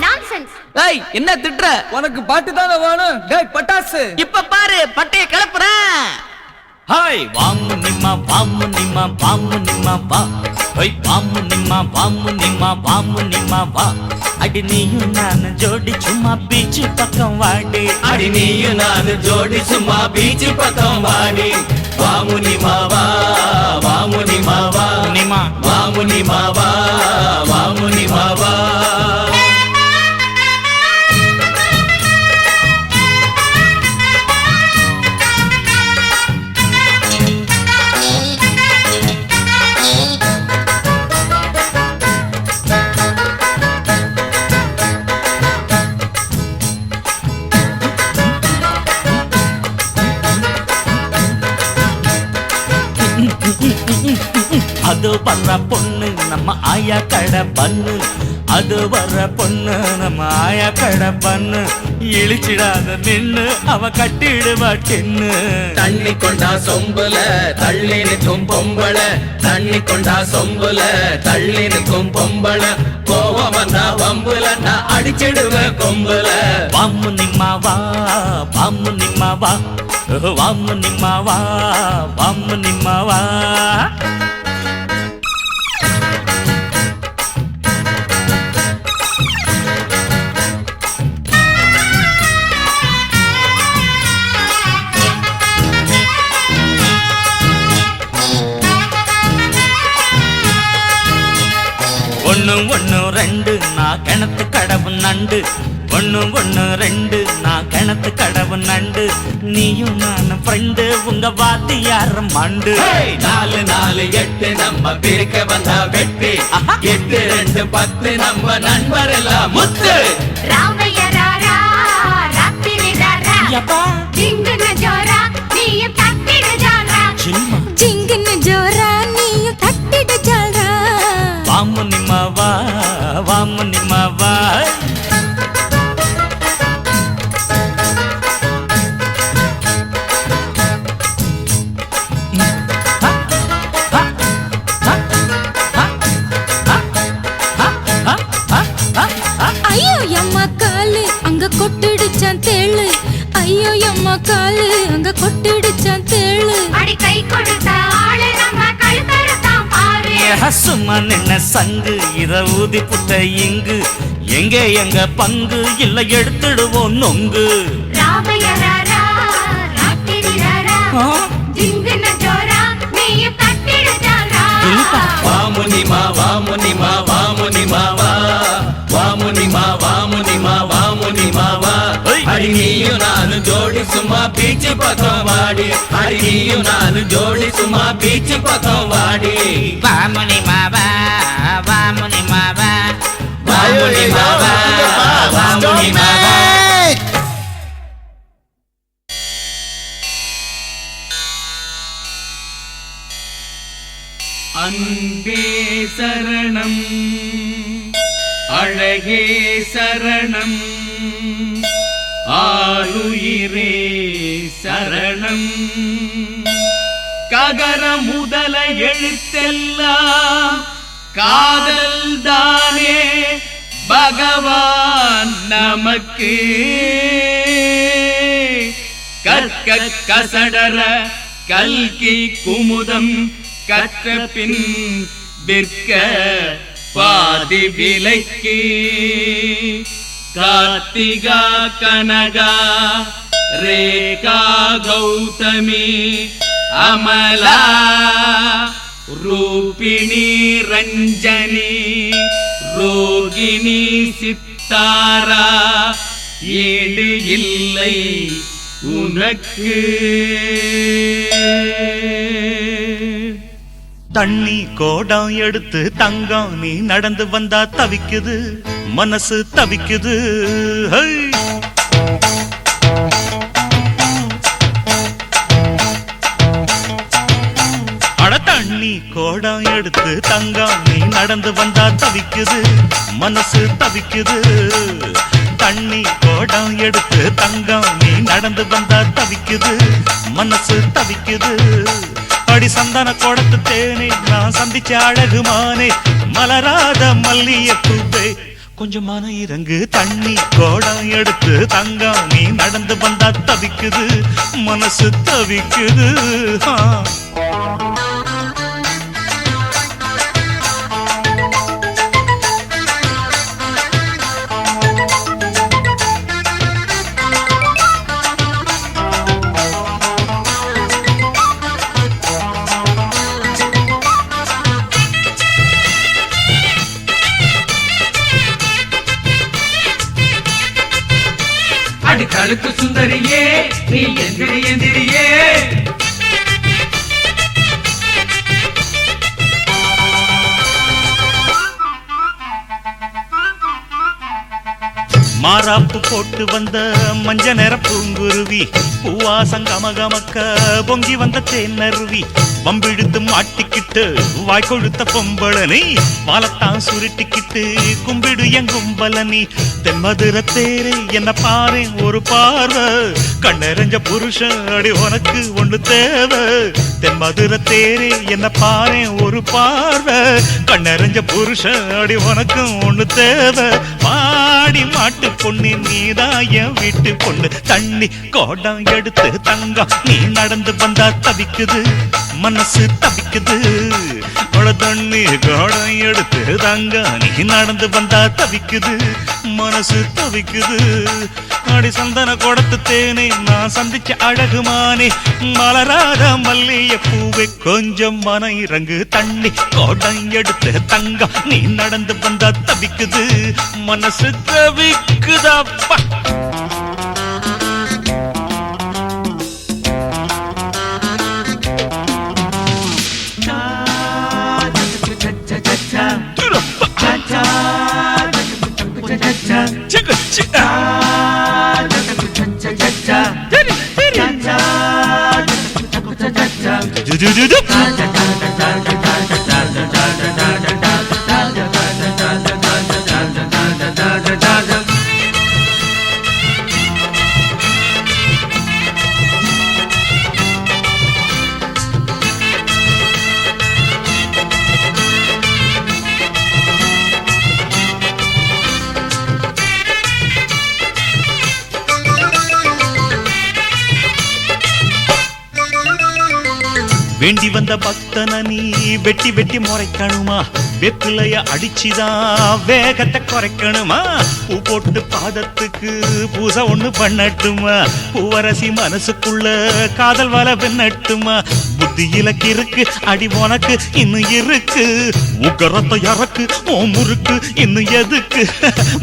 Nonsense. டேய் என்ன திட்ற? உனக்கு பாட்டு தானே வேணும். டேய் பட்டாசு, இப்ப பாரு பட்டைய கிளப்புறேன். ஹாய் வாமு நிம்மா வாமு நிம்மா வாமு நிம்மா வா. ஹோய் வாமு நிம்மா வாமு நிம்மா வாமு நிம்மா வா. அடி நீயும் நானு ஜோடி சும்மா பீச்சு பக்கம் வாடி. அடி நீயும் நானு ஜோடி சும்மா பீச்சு பக்கம் வாடி. வாமுனி மாவா வாமுனி மாவா நிம்மா வாமுனி மாவா வாமுனி மாவா. அது வர்ற பொண்ணு நம்ம ஆயா கடை பண்ணு. அது வர்ற பொண்ணு நம்ம ஆயா கடை பண்ணு. இழிச்சிடாத நின்னு அவ கட்டிடுவா டின்னு. தண்ணி கொண்டா சொம்புல தள்ளி நிற்கும் பொம்பள. தண்ணி கொண்டா சொம்புல தள்ளி நிற்கும் பொம்பள. கோவம் வந்தா வம்புல நான் அடிச்சிடுவேன் கொம்புல. வாமு நிம்மா வா வாமு நிம்மா வா. வாமு நிம்மா வா வாமு நிம்மா வா. ஒண்ணு ஒண்ணு ரெண்டு நான் கிணத்து கடவு நண்டு. ஒண்ணு ஒண்ணு ரெண்டு நான் கிணத்து கடவு நண்டு. நீயும் நானும் ஃப்ரெண்டு உங்க வாத்தியார மண்டு. 4 4 8 நம்ம பிரிக்க வந்தா வெட்டி. 8 2 10 நம்ம நண்பர் எல்லாம் முத்து. ராமைய ராரா ராத்திரி ராரா யப்பா ஜிங்குன ஜோரா நீயும் தட்டிடு ஜாலரா. சில்மா ஜிங்குன்னு ஜோரா நீயும் தட்டிடு ஜால்ரா. வாமு நிம்மா வா வாமு நிம்மா வா. ஐயோ அம்மா காலு அங்க கொட்டிடுச்சான் தேளு. ஐயோ அம்மா காலு அங்க கொட்டிடுச்சான் தேளு. அடி கை கொடுத்த ஆளு நம்ம கழுத்தறுத்தான் பாரு. சும்மா நின்ன சங்கு இத ஊதி புட்ட இங்கு. எங்க எங்க பங்கு இல்ல எடுத்துடுவோம் நொங்கு. ராமைய ராரா ராத்திரி ராரா ஜிங்குன ஜோரா நீயும் தட்டிடு ஜாலரா. வாமுனி மா வாமுனி மா வாமுனி மாவா. வாமுனி மா வாமுனி மா வாமுனி மாவா. அடி நீயும் நானு ஜோடி சும்மா பீச்சு பக்கம் வாடி. அடி நீயும் நானு ஜோடி சும்மா பீச்சு பக்கம் வாடி. வாமுனி மாவா வாமுனி மாவா. வாமுனி மாவா வாமுனி மாவா. அன்பே சரணம் அழகே சரணம் ஆளுயிரே சரணம். ககர முதல எழுத்தெல்லாம் காதல் தானே பகவான் நமக்கு. கற்க கசடர கல்கி குமுதம் கற்ற பின் விற்க பாதி விலைக்கு. கார்த்திகா கனகா ரேகா கௌதமி அமலா ரூபிணி ரஞ்சனி ரோகிணி சித்தாரா. ஈடு இல்லை உனக்கு. தண்ணி கோடம் எடுத்து தங்கம் நீ நடந்து வந்தா தவிக்குது மனசு தவிக்குது. ஹை! அட தண்ணி கோடம் எடுத்து தங்கம் நீ நடந்து வந்தா தவிக்குது மனசு தவிக்குது. தண்ணி கோடம் எடுத்து தங்கம் நீ நடந்து வந்தா தவிக்குது மனசு தவிக்குது. அடி சந்தன கோடத்து தேனே நான் சந்திச்ச அழகுமானே மலராத மல்லிய பூவே கொஞ்சம் மன இறங்கு தண்ணி கோடம் எடுத்து தங்கம் நீ நடந்து வந்தா தவிக்குது மனசு தவிக்குது கழுத்து சுந்தரியே நீ எந்திரி எந்திரியே மாறாப்பு போட்டு வந்த மஞ்ச நிற பூங்குருவி பூவாசம் கமகமக்க பொங்கி வந்த தேனருவி வம்பிழுத்து மாட்டிக்கிட்டு வாய் கொழுத்த பொம்பளனி வாழத்தான் சுருட்டிக்கிட்டு கும்பிடு என் கும்பலனி தென்மதுர தேரே என்ன பாரு ஒரு பார்வை கண்ணெறிஞ்ச புருஷன் அடி உனக்கு ஒண்ணு தேவை தென்மதுர தேரே என்ன பாரு ஒரு பார்வை கண்ணெறிஞ்ச புருஷன் அடி உனக்கு ஒண்ணு தேவை பாடி மாட்டு பொண்ணு நீதான் என் வீட்டு பொண்ணு தண்ணி கோடம் எடுத்து தங்கம் நீ நடந்து வந்தா தவிக்குது மனசு தவிக்குது தண்ணி கோடம் எடுத்து தங்கம் நீ நடந்து வந்தா தவிக்குது மனசு தவிக்குது அடி சந்தன கோடத்து தேனே நான் சந்திச்ச அழகுமானே மலராத மல்லிய பூவை கொஞ்சம் மன இறங்கு தண்ணி கோடம் எடுத்து தங்கம் நீ நடந்து வந்தா தவிக்குது மனசு தவிக்குதப்பா வேண்டி வந்த பக்தன நீ வெட்டி வெட்டி முறைக்கணுமா வெப்பிலைய அடிச்சுதான் வேகத்தை குறைக்கணுமா பூ போட்டு பாதத்துக்கு பூசை ஒண்ணு பண்ணட்டுமா பூவரசி மனசுக்குள்ள காதல் வல வெண்ணட்டுமா புத்தியில கிறுக்கு அடி உனக்கு இன்னும் இருக்கு உக்கரத்தை இறக்கு ஓ முறுக்கு இன்னும் எதுக்கு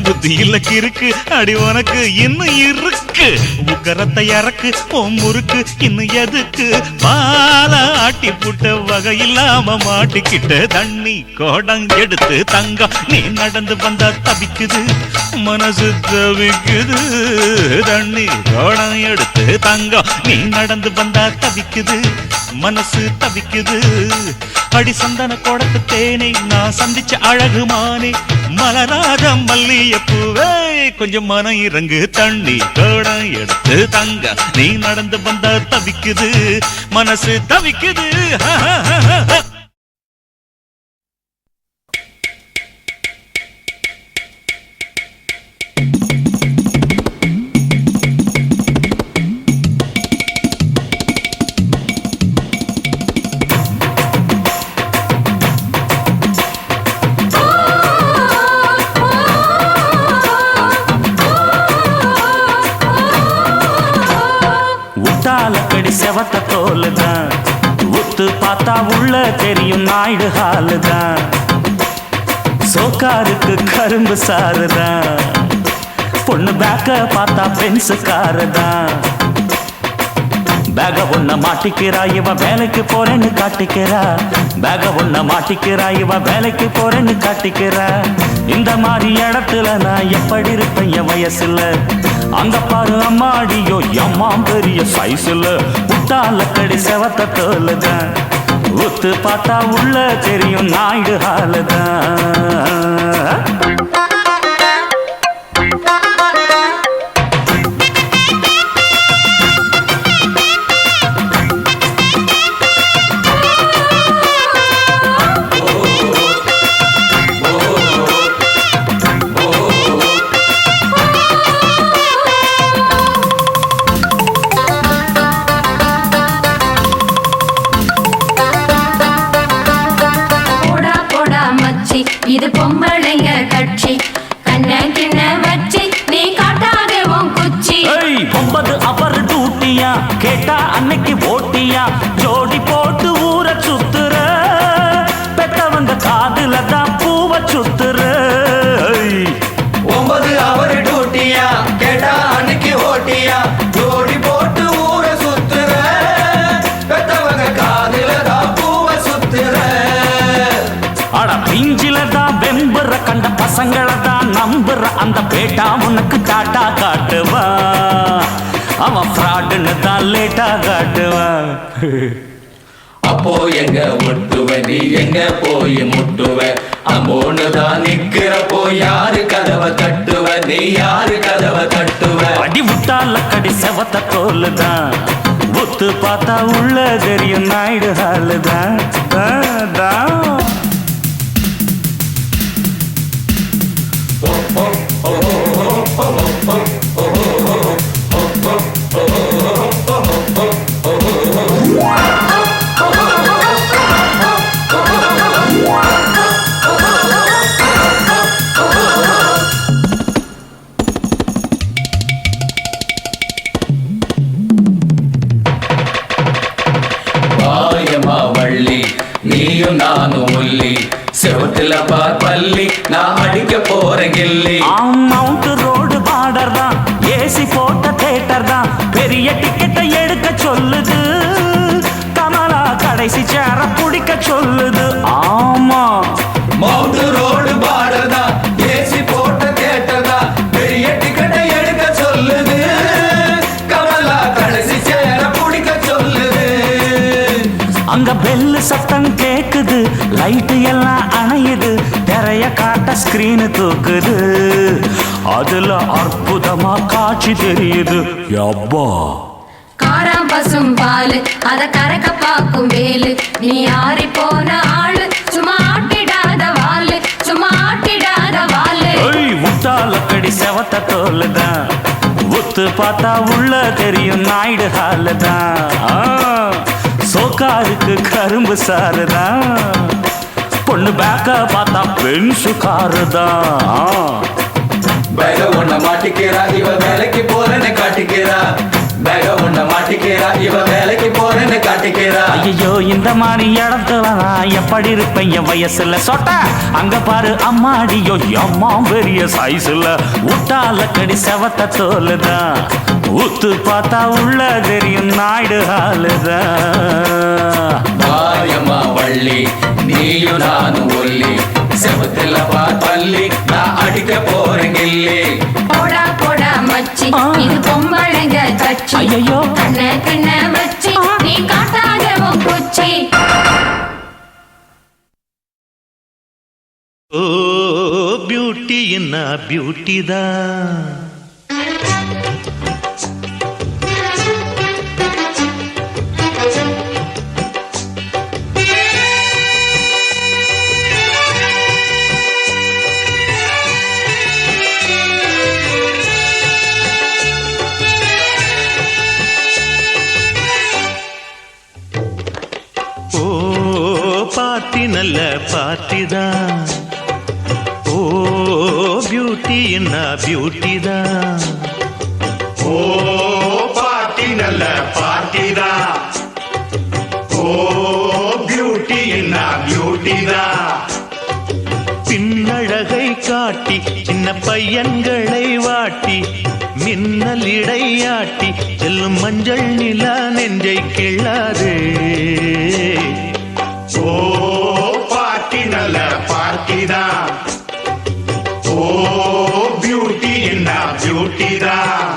புத்தியில கிறுக்கு அடி உனக்கு இன்னும் இருக்கு உக்கரத்தை இறக்கு ஓ முறுக்கு இன்னும் எதுக்கு பாலா ஆட்டி புட்ட வகையில்லாம மாட்டிக்கிட்ட தண்ணி கோடம் எடுத்து தங்கம் நீ நடந்து வந்தா தவிக்குது மனசு தவிக்குது தண்ணி கோடம் எடுத்து தங்கம் நீ நடந்து வந்தா தவிக்குது மனசு தவிக்குது அடி சந்தன கோடத்து தேனை நான் சந்திச்ச அழகுமானே மலராத மல்லிய பூவே கொஞ்சம் மன இறங்கு தண்ணி கோடம் எடுத்து தங்க நீ நடந்து வந்தா தவிக்குது மனசு தவிக்குது செவத்த தோலுதான் உத்து பார்த்தா உள்ள தெரியும் நாயுடு ஹாலுதான் சோக்காருக்கு கரும்பு சாருதான் பொண்ணு பேக்க பார்த்தா பென்சு காருதான் பேக ஒன்ன மாட்டிக்கிறா இவ வேலைக்கு போறேன்னு காட்டிக்கிறா பேக ஒன்ன மாட்டிக்கிறா இவ வேலைக்கு போறேன்னு காட்டிக்கிறா இந்த மாதிரி இடத்துல நான் எப்படி இருப்பேன் என் வயசுல அங்க பாரு அம்மாடியோ அம்மா பெரிய சைஸ்ல புட்டால கடி செவத்த தோலுதான் உத்து பார்த்தா உள்ள தெரியும் நாயுடு ஹாலுதான் டூட்டியா ஜோடி போட்டு ஊரை சுத்துற பெத்தவங்க காதுல தான் பூவை சுத்துற 9 அவர் டூட்டியா கேட்டா அன்னைக்கு ஓட்டியா ஜோடி போட்டு ஊரை சுத்துற பெத்தவங்க காதுல தான் பூவை சுத்துற அட பிஞ்சில தான் வெம்புற கண்ட பசங்களை தான் நம்புற அந்த பேட்டா உனக்கு டாட்டா காட்டுவான் அவன் ஃப்ராடுன்னு தான் லேட்டா காட்டுவான் அப்போ எங்க ஒட்டுவ நீ எங்க போய் முட்டுவ அம்மோன்னு தான் நிக்கிறப்போ யாரு கதவை தட்டுவ நீ யாரு கதவை தட்டுவ அடி விட்டால கடி செவத்த தோலுதான் ஒத்து பார்த்தா உள்ள தெரியும் நாயுடு ஹாலுதான் நீயும் நானும் ஒல்லி செவத்துல பார் பள்ளி நான் அடிக்க போறேன் கில்லி மவுண்ட் ரோடு பார்டர் தான் ஏசி போட்ட தியேட்டர் தான் பெரிய டிக்கெட்டை எடுக்க சொல்லுது கமலா கடைசி சேர பிடிக்க சொல்லுது ஆமா மவுண்ட் ரோடு பார்டர் தான் ஏசி போட்ட தியேட்டர் தான் பெரிய டிக்கெட்டை எடுக்க சொல்லுது கமலா கடைசி சேர பிடிக்க சொல்லுது அங்க பெல்லு சத்தம் கேக்குது லைட்டு எல்லாம் அணையுது திரைய காட்ட ஸ்கிரீனு தூக்குது அதுல அற்புதமா காட்சி தெரியுது யப்பா காராம் பசும் பாலு அத கறக்க பாக்கும் வேலு நீ ஆறி போன ஆளு சும்மா ஆட்டிடாத வாலு சும்மா ஆட்டிடாத வாலு முட்டால கடி செவத்த தோலுதான் ஒத்து பார்த்தா உள்ள தெரியும் நாயுடு ஹாலுதான் சோக்காருக்கு கரும்பு சாருதான் பொண்ணு பேக்க பார்த்தா பென்சு காருதான் பேக ஒன்ன மாட்டிக்கிறா இவ வேலைக்கு போறேன்னு காட்டிக்கிறா பேக ஒன்ன மாட்டிக்கிறா இவ வேலைக்கு போறேன்னு காட்டிக்கிறா ஐயோ இந்த மாதிரி இடத்துல நான் எப்படி இருப்பேன் என் வயசுல சொட்ட அங்க பாரு அம்மாடியோ அம்மா பெரிய சைஸ்ல உட்டால கடி செவத்த தோலுதான் ஊத்து பார்த்தா உள்ள தெரியும் நாயுடு ஹாலுதான் மாரியம்மா வள்ளி நீயும் நானும் ஒல்லி செவத்துல பார் பள்ளி நான் அடிக்க போறேன் கில்லி போடா போடா மச்சி இது பொம்பளைங்க கட்சி ஐயோ கண்ண கண்ண வச்சி நீ காட்டாத குச்சி ஓ பியூட்டி என்ன பியூட்டி தான் பார்ட்டி நல்ல பார்ட்டி தான் ஓ பியூட்டி என்ன பியூட்டி தான் ஓ பார்ட்டி நல்ல பார்ட்டி தான் ஓ பியூட்டி என்ன பியூட்டி தான் பின்னழகை காட்டி சின்ன பையன்களை வாட்டி மின்னல் இடையாட்டி செல்லும் மஞ்சள் நிலா நெஞ்சை கிள்ளாதே ஓ பார்ட்டி நல்ல பார்ட்டி தான் ஓ பியூட்டி என்ன பியூட்டி தான்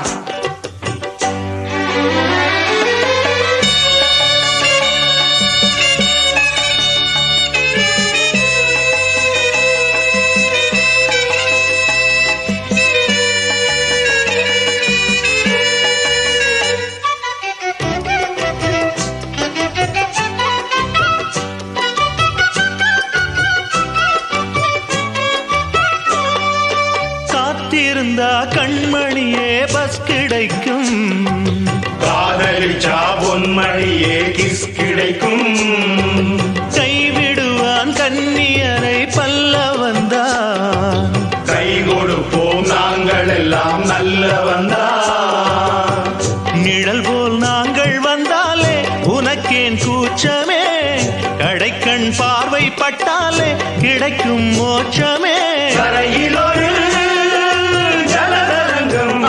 காத்திருந்தா கண்மணியே பஸ் கிடைக்கும் காதலிச்சா பொன்மணியே கிஸ் கிடைக்கும் கைவிடுவான் கன்னியரை பல்ல வந்தான் கை கொடுப்போம் நாங்கள் எல்லாம் நல்ல வந்தா நிழல் போல் நாங்கள் வந்தாலே உனக்கு உனக்கேன் கூச்சமே கடைக்கண் பார்வை பட்டாலே கிடைக்கும் மோட்சமே கரையில் ஒரு ஜலதரங்கம்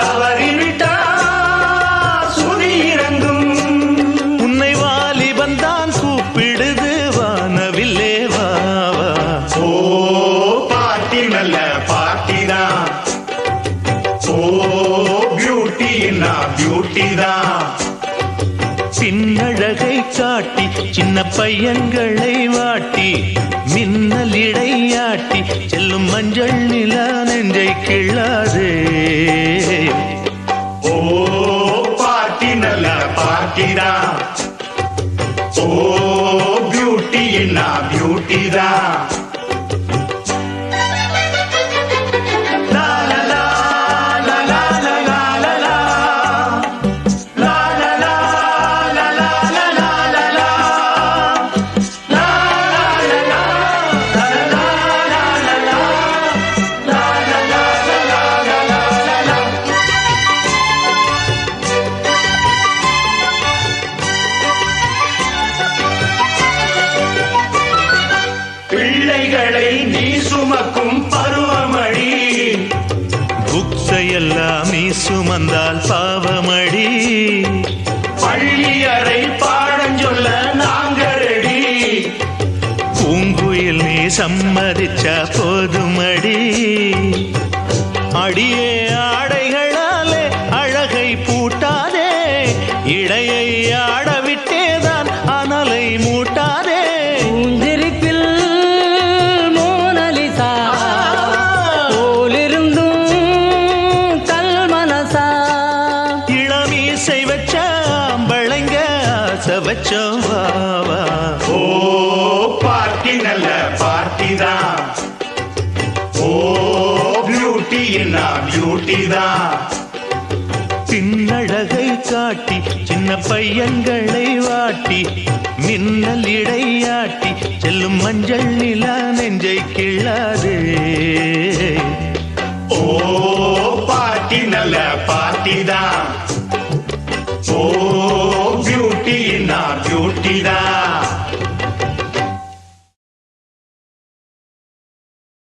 தவறிவிட்டா சுதி இறங்கும். உன்னை வாலிபந்தான் கூப்பிடுது வானவில்லே வா வா. ஓ பாட்டி நல்ல பாட்டி தான். ஓ பியூட்டின்னா பியூட்டி தான். பின்னழகை காட்டி சின்ன பையன்களை வாட்டி மின்னல் இடையாட்டி செல்லும் மஞ்சள் நிலா நெஞ்சை கிள்ளாதே. ஓ பாட்டி நல்ல பாட்டி தான். ஓ பியூட்டின்னா பியூட்டி தான். பிள்ளைகளை நீ சுமக்கும் பருவமடி. புக்ஸையெல்லாம் நீ சுமந்தால் பாவமடி. பள்ளியறை பாடஞ்சொல்ல நாங்க ரெடி. பூங்குயில் நீ சம்மதிச்சா போதுமடி. அடியே ஆடைகளாலே அழகை பூட்டாதே இடையை ஆடவிட்டேதான் அனலை மூட்டாதே. ஓ பார்ட்டி நல்ல பார்ட்டி தான். ஓ பியூட்டின்னா பியூட்டி தான். பின்னழகை காட்டி சின்ன பையன்களை வாட்டி மின்னல் இடையாட்டி செல்லும் மஞ்சள் நிலா நெஞ்சை கிள்ளாதே. ஓ பார்ட்டி நல்ல பார்ட்டி தான்.